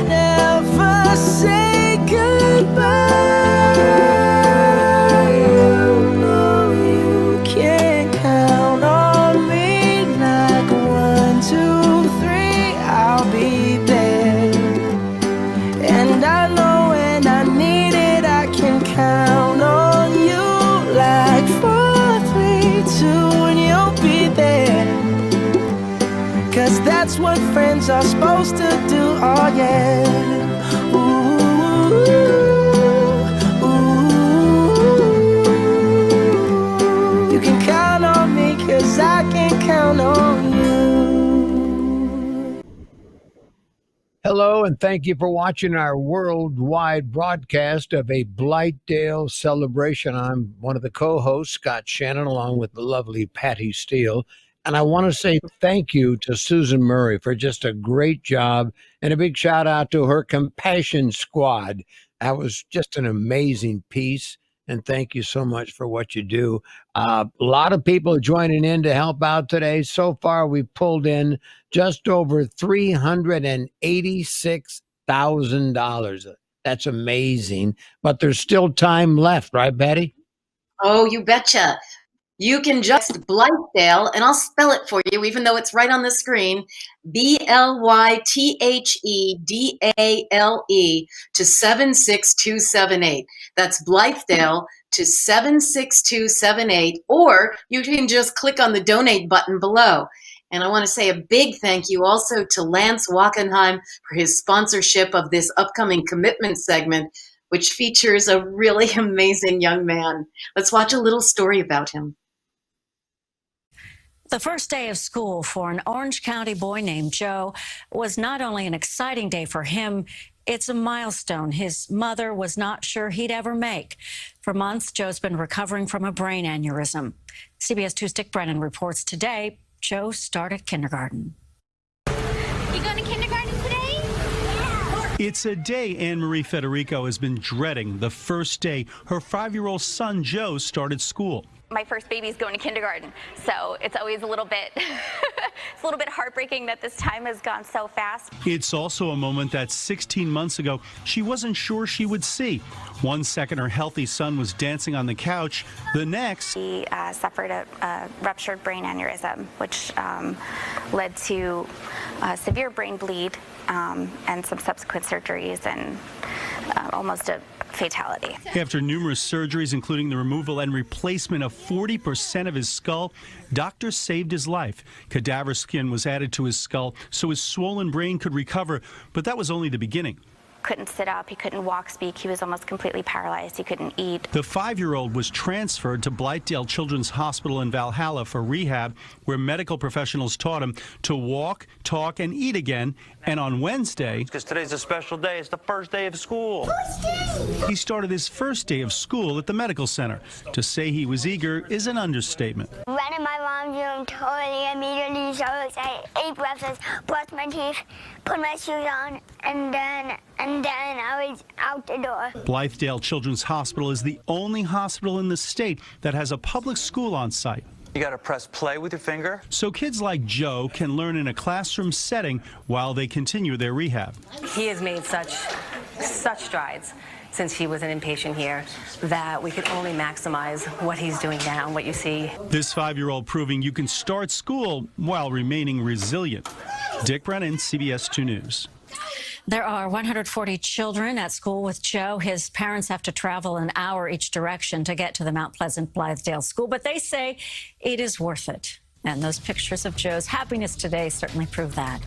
never say goodbye. You know you can count on me like 1, 2, 3, I'll be there. And I know when I need it, I can count on you like 4, 3, 2, and you'll be there. 'Cause that's what friends are supposed to do, oh yeah. Ooh, ooh. You can count on me 'cause I can count on you. Hello, and thank you for watching our worldwide broadcast of a Blythedale celebration. I'm one of the co-hosts, Scott Shannon, along with the lovely Patty Steele. And I want to say thank you to Susan Murray for just a great job, and a big shout out to her Compassion Squad. That was just an amazing piece. And thank you so much for what you do. A lot of people joining in to help out today. So far, we've pulled in just over $386,000. That's amazing. But there's still time left, right, Betty? Oh, you betcha. You can just Blythedale, and I'll spell it for you, even though it's right on the screen. Blythedale to 76278. That's Blythedale to 76278, or you can just click on the donate button below. And I want to say a big thank you also to Lance Wackenheim for his sponsorship of this upcoming commitment segment, which features a really amazing young man. Let's watch a little story about him. The first day of school for an Orange County boy named Joe was not only an exciting day for him, it's a milestone his mother was not sure he'd ever make. For months, Joe's been recovering from a brain aneurysm. CBS 2's Dick Brennan reports today Joe started kindergarten. You going to kindergarten today? It's a day Anne-Marie Federico has been dreading, the first day her 5-year-old son Joe started school. My first baby's going to kindergarten, so it's always a little bit it's a little bit heartbreaking that this time has gone so fast. It's also a moment that 16 months ago she wasn't sure she would see. One second her healthy son was dancing on the couch, the next He suffered a ruptured brain aneurysm, which led to a severe brain bleed and some subsequent surgeries and almost a fatality. After numerous surgeries, including the removal and replacement of 40% of his skull, doctors saved his life. Cadaver skin was added to his skull so his swollen brain could recover, but that was only the beginning. Couldn't sit up, he couldn't walk, speak, he was almost completely paralyzed, he couldn't eat. The 5-year-old was transferred to Blythedale Children's Hospital in Valhalla for rehab, where medical professionals taught him to walk, talk, and eat again. And on Wednesday, because today's a special day, it's the first day of school. he started his first day of school at the medical center. To say he was eager is an understatement. Ran in my mom's room, totally immediately, so I ate breakfast, brushed my teeth, put my shoes on, and then I was out the door. Blythedale Children's Hospital is the only hospital in the state that has a public school on site. You got to press play with your finger. So kids like Joe can learn in a classroom setting while they continue their rehab. He has made such strides since he was an inpatient here that we could only maximize what he's doing now and what you see. This 5-year-old proving you can start school while remaining resilient. Dick Brennan, CBS 2 News. There are 140 children at school with Joe. His parents have to travel an hour each direction to get to the Mount Pleasant Blythedale school, but they say it is worth it. And those pictures of Joe's happiness today certainly prove that.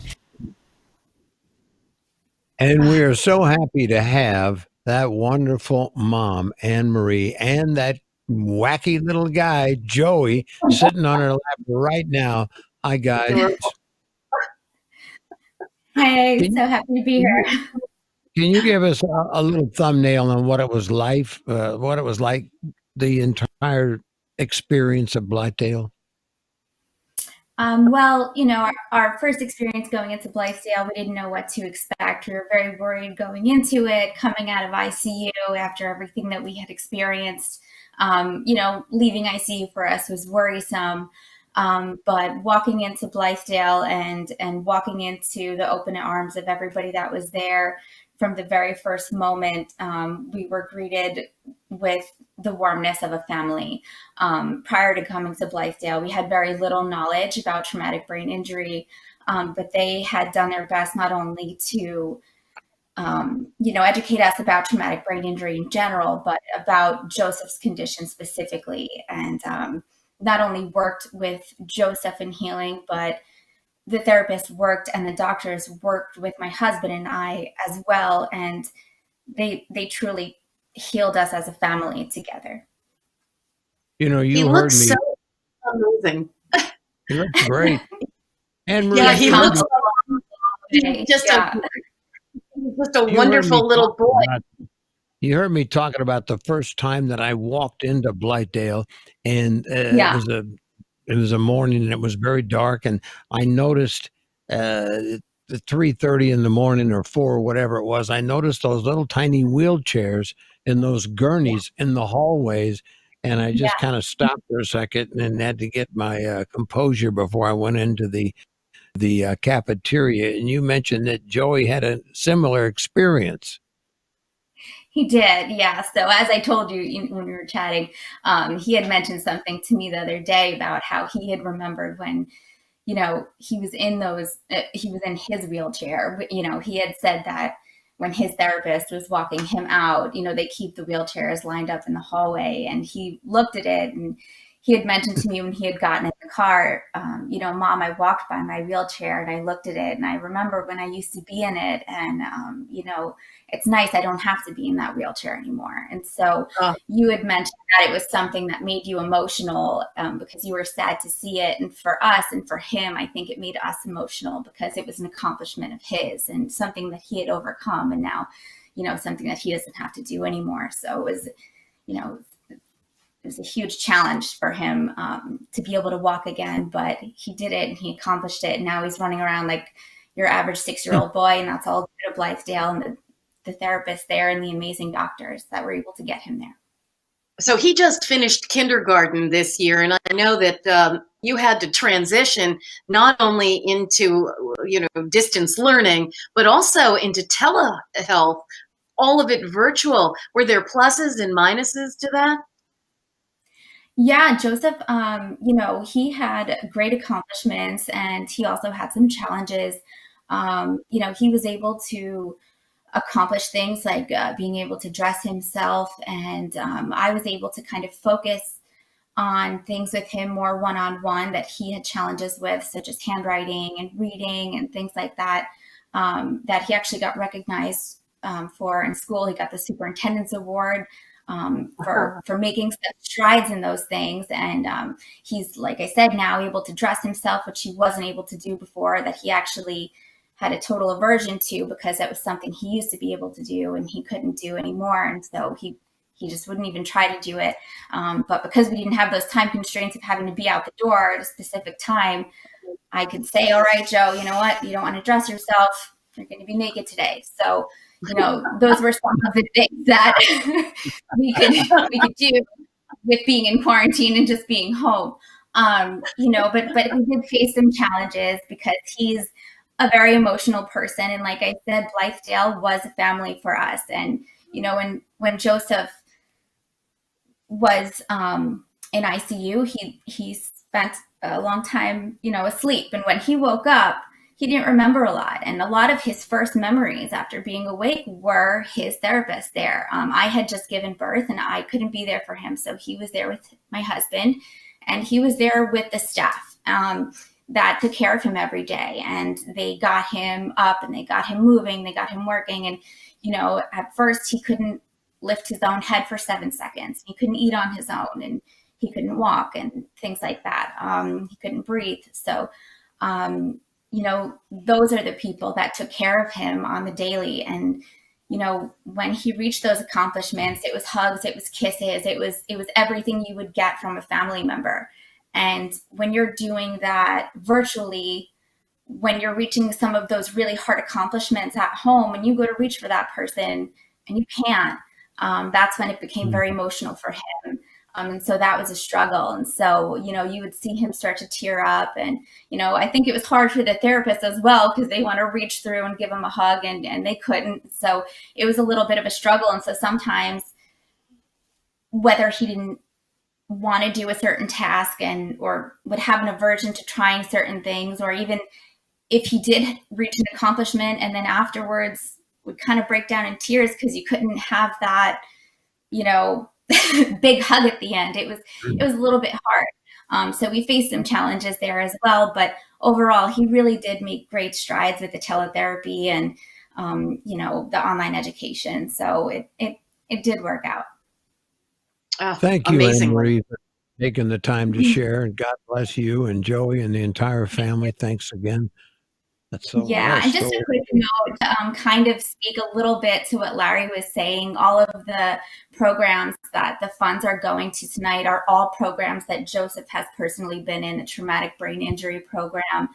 And we are so happy to have that wonderful mom, Anne-Marie, and that wacky little guy, Joey, sitting on her lap right now. Hi, guys. Hi, so happy to be here. Can you give us a little thumbnail on what it was like, the entire experience of Blythedale? Well, you know, our first experience going into Blythedale, we didn't know what to expect. We were very worried going into it, coming out of ICU after everything that we had experienced. You know, leaving ICU for us was worrisome. But walking into Blythedale and walking into the open arms of everybody that was there from the very first moment, we were greeted with the warmness of a family. Prior to coming to Blythedale, we had very little knowledge about traumatic brain injury, but they had done their best not only to you know, educate us about traumatic brain injury in general, but about Joseph's condition specifically. And not only worked with Joseph in healing, but the therapist worked and the doctors worked with my husband and I as well. And they truly healed us as a family together. You know, He you heard looks me. so amazing. He looks great. And Yeah, he you heard looks me- just Yeah. just a you heard wonderful me little talking boy. about- You heard me talking about the first time that I walked into Blythedale, and Yeah. it was a morning, and it was very dark, and I noticed at 3:30 in the morning or 4, whatever it was. I noticed those little tiny wheelchairs and those gurneys in the hallways, and I just kind of stopped for a second and had to get my composure before I went into the cafeteria. And you mentioned that Joey had a similar experience. He did, yeah. So as I told you when we were chatting, he had mentioned something to me the other day about how he had remembered when, he was he was in his wheelchair. He had said that when his therapist was walking him out, they keep the wheelchairs lined up in the hallway, and he looked at it, and he had mentioned to me when he had gotten in the car, Mom, I walked by my wheelchair and I looked at it, and I remember when I used to be in it, and it's nice I don't have to be in that wheelchair anymore. And so you had mentioned that it was something that made you emotional, because you were sad to see it. And for us and for him, I think it made us emotional because it was an accomplishment of his and something that he had overcome, and now, something that he doesn't have to do anymore. So it was a huge challenge for him to be able to walk again, but he did it and he accomplished it. And now he's running around like your average 6-year-old boy, and that's all due to Blythedale and the therapist there and the amazing doctors that were able to get him there. So he just finished kindergarten this year, and I know that you had to transition not only into distance learning, but also into telehealth, all of it virtual. Were there pluses and minuses to that? Yeah, Joseph, he had great accomplishments, and he also had some challenges. He was able to accomplish things like being able to dress himself, and I was able to kind of focus on things with him more one-on-one that he had challenges with, such as handwriting and reading and things like that, that he actually got recognized for in school. He got the superintendent's award for making such strides in those things. And he's, like I said, now able to dress himself, which he wasn't able to do before, that he actually had a total aversion to, because that was something he used to be able to do and he couldn't do anymore. And so he just wouldn't even try to do it. But because we didn't have those time constraints of having to be out the door at a specific time, I could say, all right, Joe, you know what? You don't want to dress yourself. You're going to be naked today. So, those were some of the things that we could do with being in quarantine and just being home. But we did face some challenges because he's a very emotional person. And like I said, Blythedale was a family for us. And, when Joseph was in ICU, he spent a long time, asleep. And when he woke up, he didn't remember a lot. And a lot of his first memories after being awake were his therapist there. I had just given birth and I couldn't be there for him. So he was there with my husband, and he was there with the staff that took care of him every day. And they got him up and they got him moving, they got him working. And, at first he couldn't lift his own head for 7 seconds. He couldn't eat on his own, and he couldn't walk and things like that. He couldn't breathe. So, those are the people that took care of him on the daily. And, when he reached those accomplishments, it was hugs, it was kisses, it was everything you would get from a family member. And when you're doing that virtually, when you're reaching some of those really hard accomplishments at home, and you go to reach for that person and you can't, that's when it became very emotional for him. And so that was a struggle. And so, you would see him start to tear up. And, I think it was hard for the therapist as well, because they want to reach through and give him a hug, and they couldn't. So it was a little bit of a struggle. And so sometimes, whether he didn't want to do a certain task or would have an aversion to trying certain things, or even if he did reach an accomplishment and then afterwards would kind of break down in tears because you couldn't have that, big hug at the end. It was a little bit hard. So we faced some challenges there as well, but overall he really did make great strides with the teletherapy and, the online education. So it did work out. Thank you, Amazing. Anne-Marie, for taking the time to share. And God bless you and Joey and the entire family. Thanks again. That's so Yeah, and just a quick note to kind of speak a little bit to what Larry was saying. All of the programs that the funds are going to tonight are all programs that Joseph has personally been in: the traumatic brain injury program,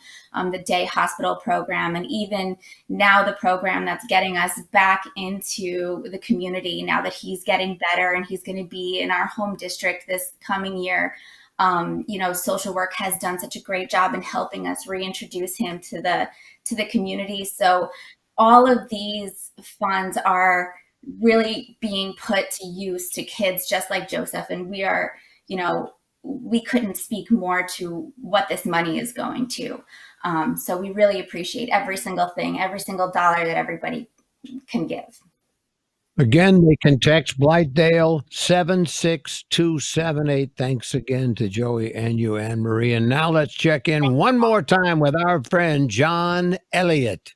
the day hospital program, and even now the program that's getting us back into the community now that he's getting better and he's going to be in our home district this coming year. Social work has done such a great job in helping us reintroduce him to the community. So all of these funds are really being put to use to kids just like Joseph. And we are, we couldn't speak more to what this money is going to. So we really appreciate every single thing, every single dollar that everybody can give. Again, they can text Blythedale 76278. Thanks again to Joey and you, Anne Marie. And now let's check in one more time with our friend John Elliott.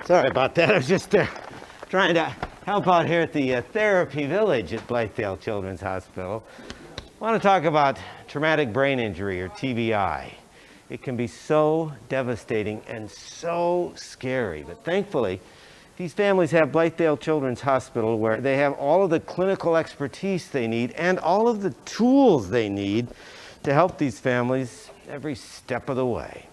Sorry about that. I was just trying to help out here at the Therapy Village at Blythedale Children's Hospital. I want to talk about traumatic brain injury, or TBI. It can be so devastating and so scary, but thankfully, these families have Blythedale Children's Hospital, where they have all of the clinical expertise they need and all of the tools they need to help these families every step of the way.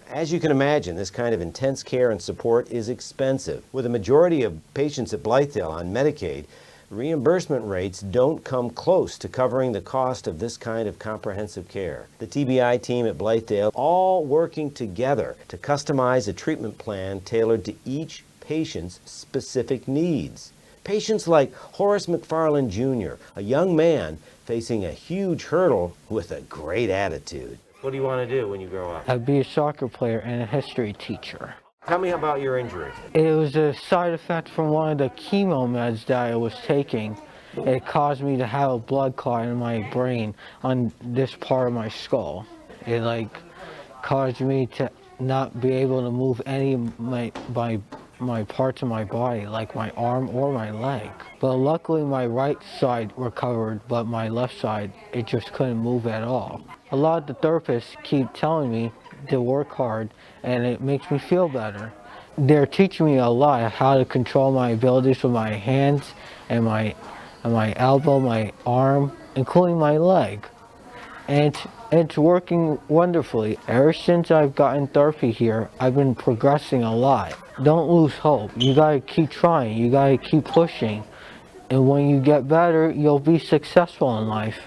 As you can imagine, this kind of intense care and support is expensive. With a majority of patients at Blythedale on Medicaid, reimbursement rates don't come close to covering the cost of this kind of comprehensive care. The TBI team at Blythedale all working together to customize a treatment plan tailored to each patient's specific needs. Patients like Horace McFarland Jr., a young man facing a huge hurdle with a great attitude. What do you want to do when you grow up? I'd be a soccer player and a history teacher. Tell me about your injury. It was a side effect from one of the chemo meds that I was taking. It caused me to have a blood clot in my brain on this part of my skull. It caused me to not be able to move any of my parts of my body, like my arm or my leg. But luckily my right side recovered, but my left side, it just couldn't move at all. A lot of the therapists keep telling me to work hard, and it makes me feel better. They're teaching me a lot how to control my abilities with my hands and my elbow, my arm, including my leg. And it's working wonderfully. Ever since I've gotten therapy here, I've been progressing a lot. Don't lose hope. You gotta keep trying. You gotta keep pushing. And when you get better, you'll be successful in life.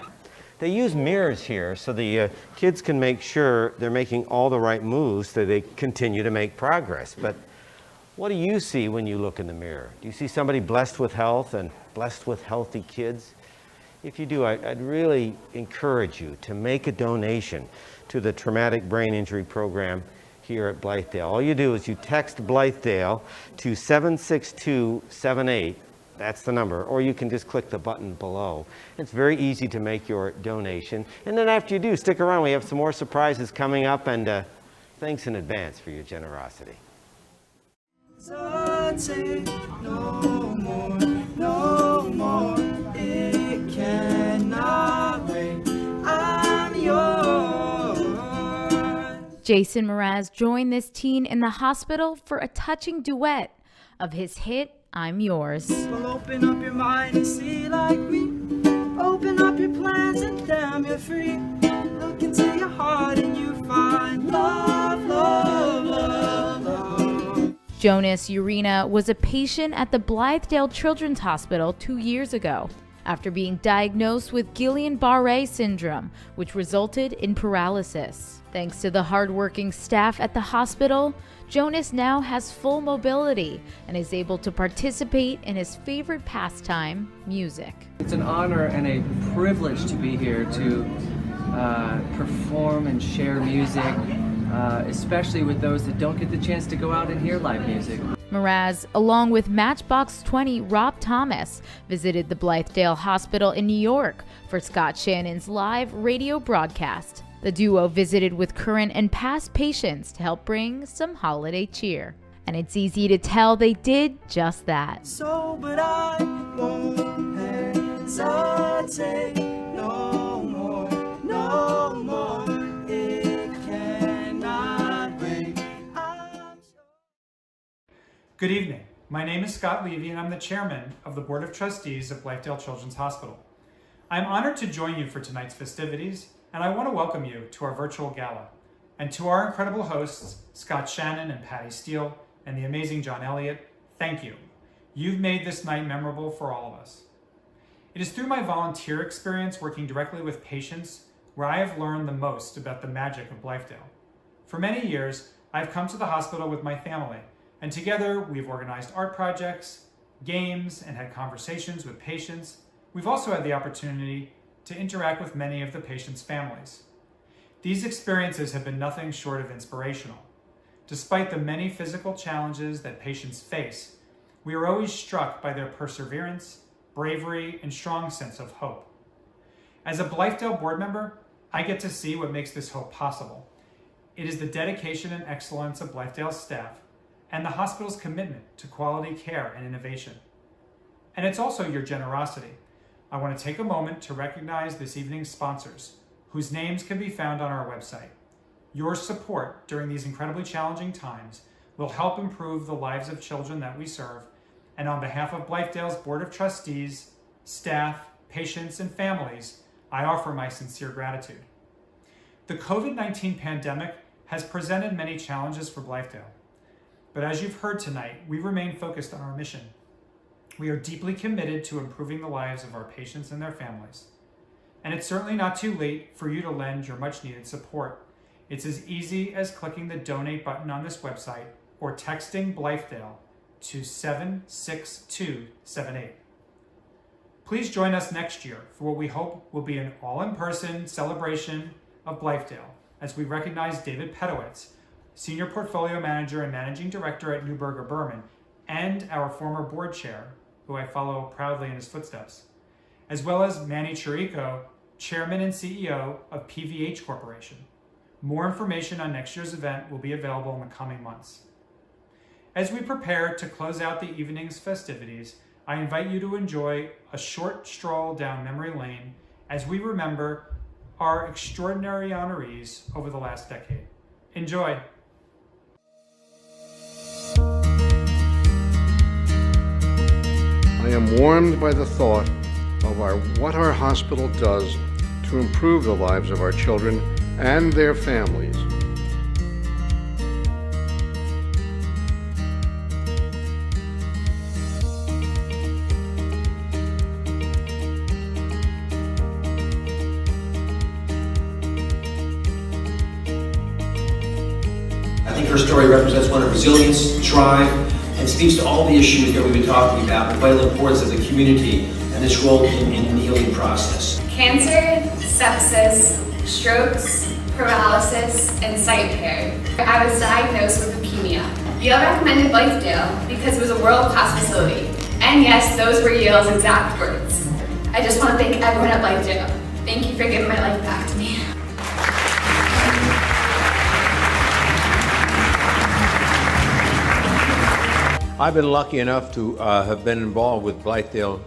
They use mirrors here so the kids can make sure they're making all the right moves so they continue to make progress. But what do you see when you look in the mirror? Do you see somebody blessed with health and blessed with healthy kids? If you do, I'd really encourage you to make a donation to the Traumatic Brain Injury Program here at Blythedale. All you do is you text Blythedale to 76278. That's the number, or you can just click the button below. It's very easy to make your donation. And then after you do, stick around. We have some more surprises coming up, and thanks in advance for your generosity. So take no more, no more. It cannot wait. I'm yours. Jason Mraz joined this teen in the hospital for a touching duet of his hit, I'm Yours. Well, open up your mind and see like me. Open up your plans and damn, you're free. Look into your heart and you find love, love, love, love. Jonas Urena was a patient at the Blythedale Children's Hospital 2 years ago after being diagnosed with Guillain-Barré syndrome, which resulted in paralysis. Thanks to the hardworking staff at the hospital, Jonas now has full mobility and is able to participate in his favorite pastime, music. It's an honor and a privilege to be here to perform and share music, especially with those that don't get the chance to go out and hear live music. Mraz, along with Matchbox 20 Rob Thomas, visited the Blythedale Hospital in New York for Scott Shannon's live radio broadcast. The duo visited with current and past patients to help bring some holiday cheer. And it's easy to tell they did just that. So, but I won't hesitate no more, no more. It cannot wait. Good evening. My name is Scott Levy, and I'm the chairman of the Board of Trustees of Blythedale Children's Hospital. I'm honored to join you for tonight's festivities, and I want to welcome you to our virtual gala, and to our incredible hosts, Scott Shannon and Patty Steele, and the amazing John Elliott. Thank you. You've made this night memorable for all of us. It is through my volunteer experience working directly with patients where I have learned the most about the magic of Blythedale. For many years, I've come to the hospital with my family, and together we've organized art projects, games, and had conversations with patients. We've also had the opportunity to interact with many of the patients' families. These experiences have been nothing short of inspirational. Despite the many physical challenges that patients face, we are always struck by their perseverance, bravery, and strong sense of hope. As a Blythedale board member, I get to see what makes this hope possible. It is the dedication and excellence of Blythedale's staff and the hospital's commitment to quality care and innovation. And it's also your generosity. I want to take a moment to recognize this evening's sponsors, whose names can be found on our website. Your support during these incredibly challenging times will help improve the lives of children that we serve, and on behalf of Blythedale's Board of Trustees, staff, patients, and families, I offer my sincere gratitude. The COVID-19 pandemic has presented many challenges for Blythedale, but as you've heard tonight, we remain focused on our mission. We are deeply committed to improving the lives of our patients and their families. And it's certainly not too late for you to lend your much needed support. It's as easy as clicking the donate button on this website or texting Blythedale to 76278. Please join us next year for what we hope will be an all-in-person celebration of Blythedale as we recognize David Pedowitz, Senior Portfolio Manager and Managing Director at Neuberger Berman, and our former board chair, who I follow proudly in his footsteps, as well as Manny Chirico, Chairman and CEO of PVH Corporation. More information on next year's event will be available in the coming months. As we prepare to close out the evening's festivities, I invite you to enjoy a short stroll down memory lane as we remember our extraordinary honorees over the last decade. Enjoy. I am warmed by the thought of what our hospital does to improve the lives of our children and their families. I think her story represents one of resilience, drive, and speaks to all the issues that we've been talking about, the vital importance of the community and this role in the healing process. Cancer, sepsis, strokes, paralysis, and sight impaired. I was diagnosed with leukemia. Yale recommended Blythedale because it was a world-class facility. And yes, those were Yale's exact words. I just want to thank everyone at Blythedale. Thank you for giving my life back to me. I've been lucky enough to have been involved with Blythedale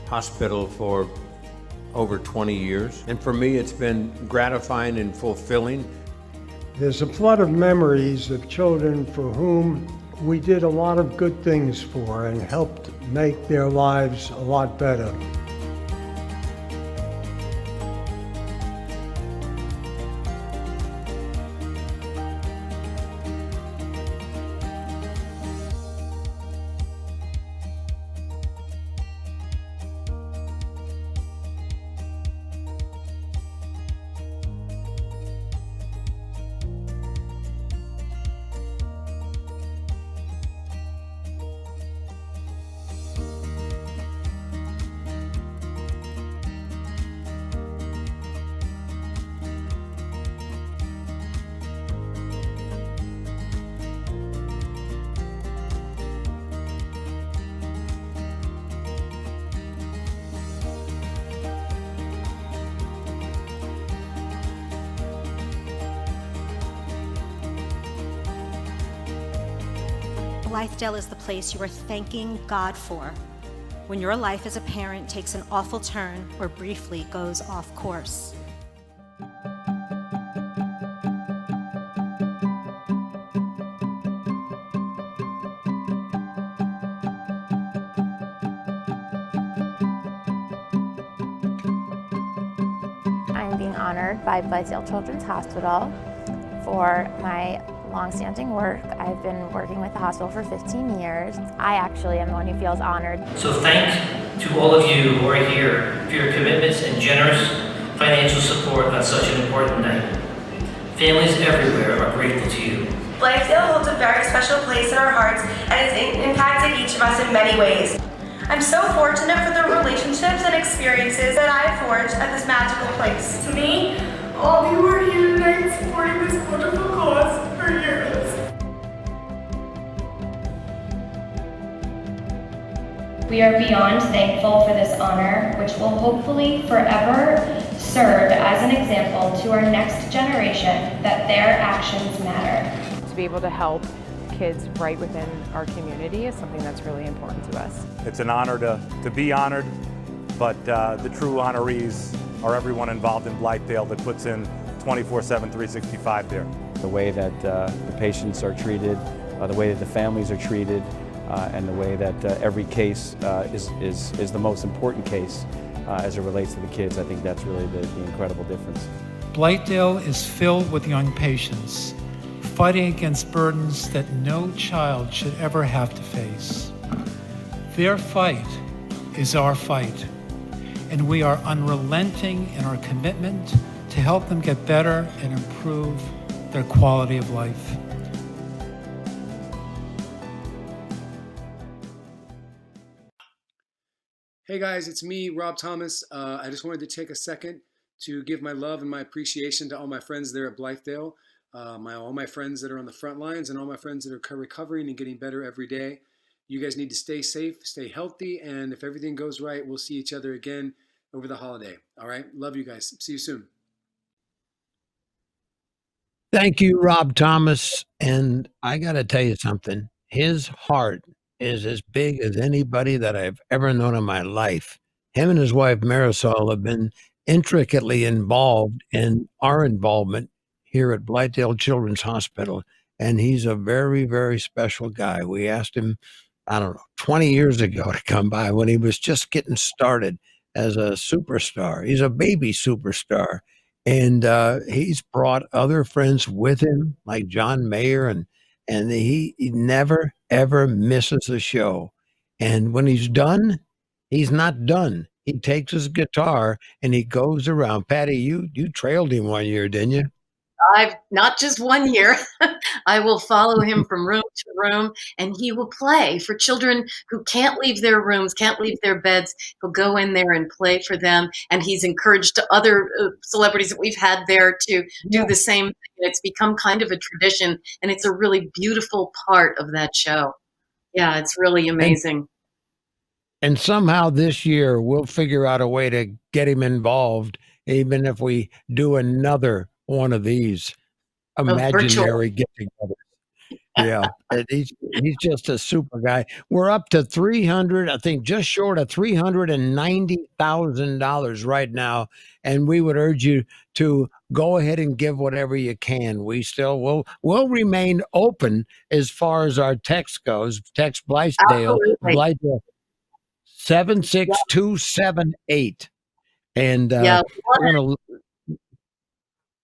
Hospital for over 20 years. And for me, it's been gratifying and fulfilling. There's a flood of memories of children for whom we did a lot of good things for and helped make their lives a lot better. Blythedale is the place you are thanking God for when your life as a parent takes an awful turn or briefly goes off course. I'm being honored by Blythedale Children's Hospital for my long-standing work. I've been working with the hospital for 15 years. I actually am the one who feels honored. So thanks to all of you who are here for your commitments and generous financial support on such an important night. Families everywhere are grateful to you. Blythedale holds a very special place in our hearts and has impacted each of us in many ways. I'm so fortunate for the relationships and experiences that I have forged at this magical place. To me, all of you are here tonight supporting this wonderful cause for years. We are beyond thankful for this honor, which will hopefully forever serve as an example to our next generation that their actions matter. To be able to help kids right within our community is something that's really important to us. It's an honor to be honored, but the true honorees are everyone involved in Blythedale that puts in 24/7, 365 there. The way that the patients are treated, the way that the families are treated, and the way that every case is the most important case as it relates to the kids. I think that's really the incredible difference. Blythedale is filled with young patients fighting against burdens that no child should ever have to face. Their fight is our fight, and we are unrelenting in our commitment to help them get better and improve their quality of life. Hey guys, it's me, Rob Thomas. I just wanted to take a second to give my love and my appreciation to all my friends there at Blythedale, all my friends that are on the front lines, and all my friends that are recovering and getting better every day. You guys need to stay safe, stay healthy, and if everything goes right, we'll see each other again over the holiday. All right? Love you guys. See you soon. Thank you, Rob Thomas. And I got to tell you something. His heart is as big as anybody that I've ever known in my life. Him and his wife, Marisol, have been intricately involved in our involvement here at Blythedale Children's Hospital. And he's a very, very special guy. We asked him, I don't know, 20 years ago to come by when he was just getting started as a superstar. He's a baby superstar. And he's brought other friends with him, like John Mayer, and he never, ever misses a show. And when he's done, he's not done. He takes his guitar and he goes around. Patty, you trailed him one year, didn't you? I've not just 1 year. I will follow him from room to room, and he will play for children who can't leave their rooms, can't leave their beds. He'll go in there and play for them, and he's encouraged to other celebrities that we've had there to do the same thing. It's become kind of a tradition, and it's a really beautiful part of that show. Yeah, it's really amazing. And somehow this year we'll figure out a way to get him involved, even if we do another one of these imaginary get-togethers. Yeah, and he's just a super guy. We're up to 300, I think, just short of $390,000 right now, and we would urge you to go ahead and give whatever you can. We still will remain open as far as our text goes. Text Blythedale, 76278, and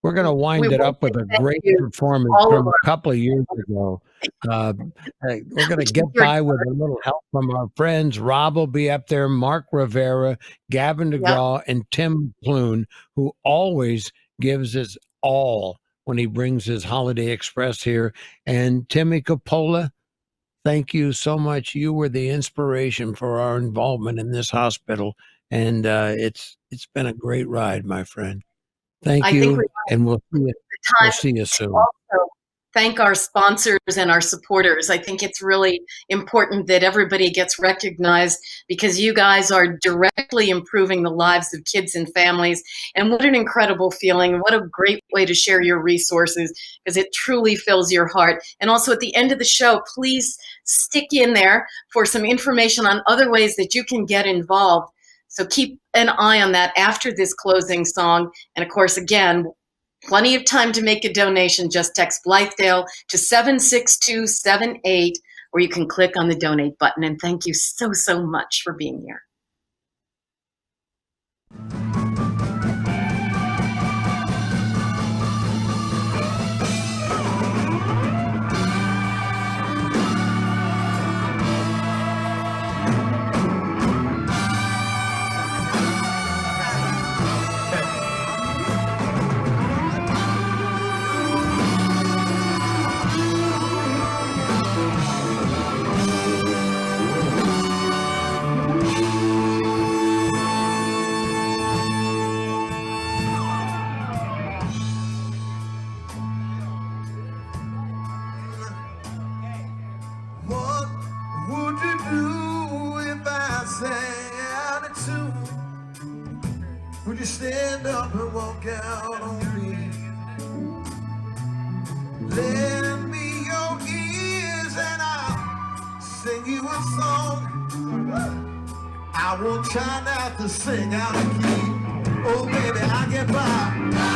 we're gonna wind it up with a great performance from a couple of years ago. We're gonna get by with a little help from our friends. Rob will be up there, Mark Rivera, Gavin DeGraw, and Tim Clune, who always gives his all when he brings his Holiday Express here. And Timmy Coppola, thank you so much. You were the inspiration for our involvement in this hospital, and it's been a great ride, my friend. Thank you, and we'll see you soon. Also, thank our sponsors and our supporters. I think it's really important that everybody gets recognized because you guys are directly improving the lives of kids and families. And what an incredible feeling. What a great way to share your resources, because it truly fills your heart. And also at the end of the show, please stick in there for some information on other ways that you can get involved. So keep an eye on that after this closing song. And of course, again, plenty of time to make a donation. Just text Blythedale to 76278, or you can click on the donate button. And thank you so, so much for being here. walk out on me. Lend me your ears and I'll sing you a song. I won't try not to sing out of key. Oh baby, I get by. I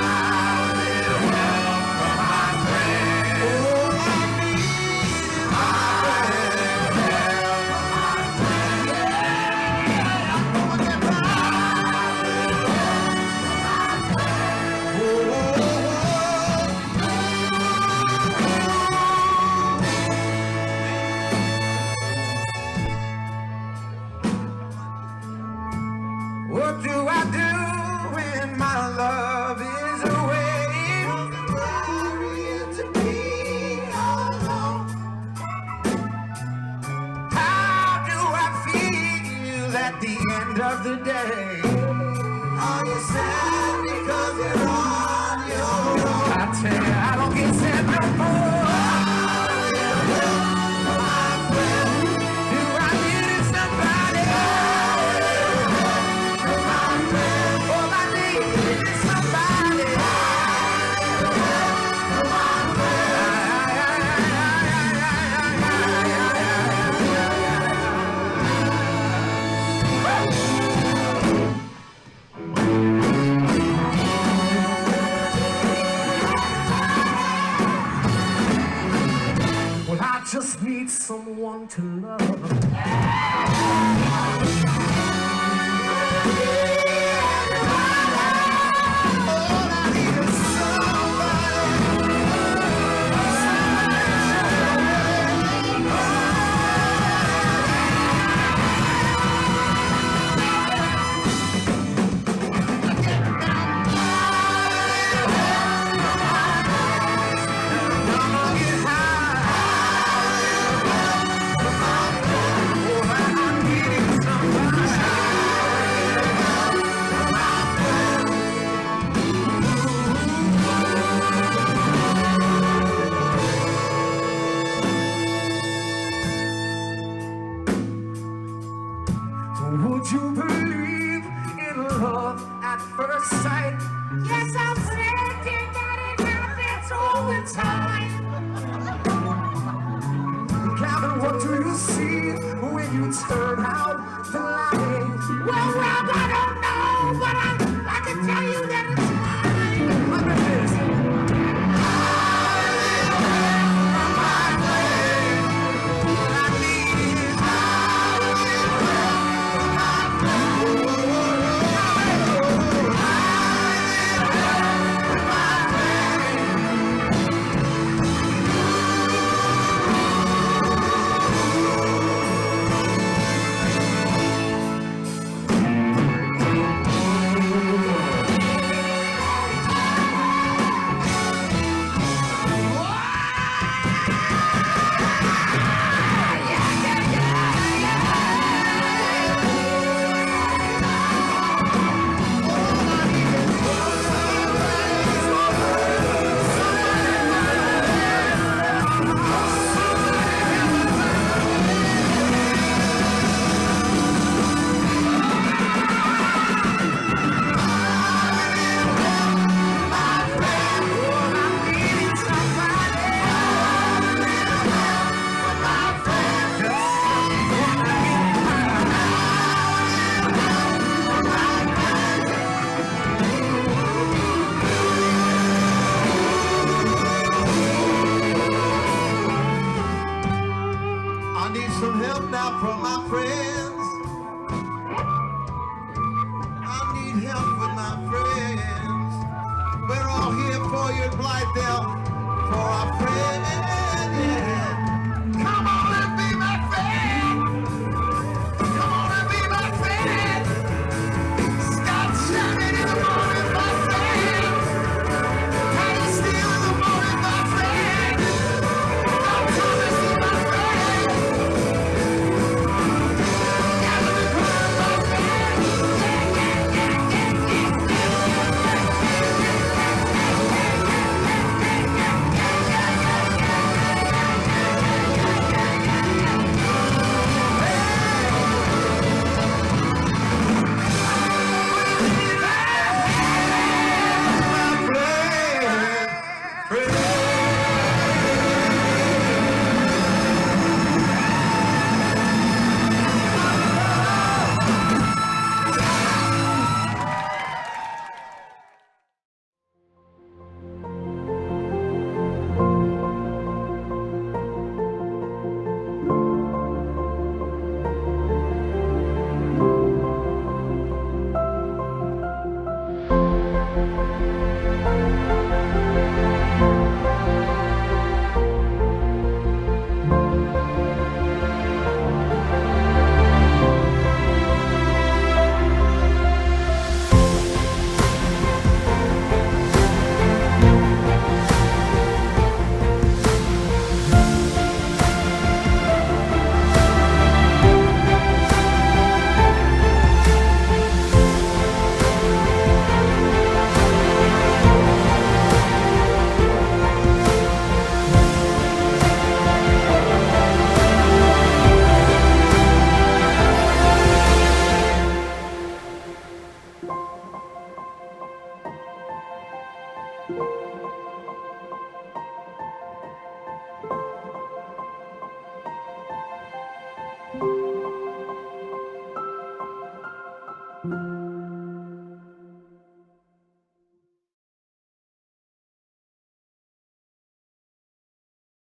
will help from my friend. Oh, I need my friend. Yeah, I'm gonna get by. What do I do when my love is away? Worrying to be alone. How do I feel at the end of the day? Are you sad because you're on your own? I tell you, I don't get sad no more. Do I need somebody? All I need is somebody. Well, I just need someone to love. Would you believe in love at first sight? Yes, I'm predicting that it happens all the time. Gavin, what do you see when you turn out the light? Well, Rob, I don't know, but I can tell you that it's mine. Look at this. I need some help now from my friends. I need help with my friends. We're all here for you, Blythedale, for our friend. Yeah. Come on and be my friend. Come on and be my friend. Scott Shannon in the morning, my friend. Patty Steele in the morning, my friend. Rob Thomas in my friend. you.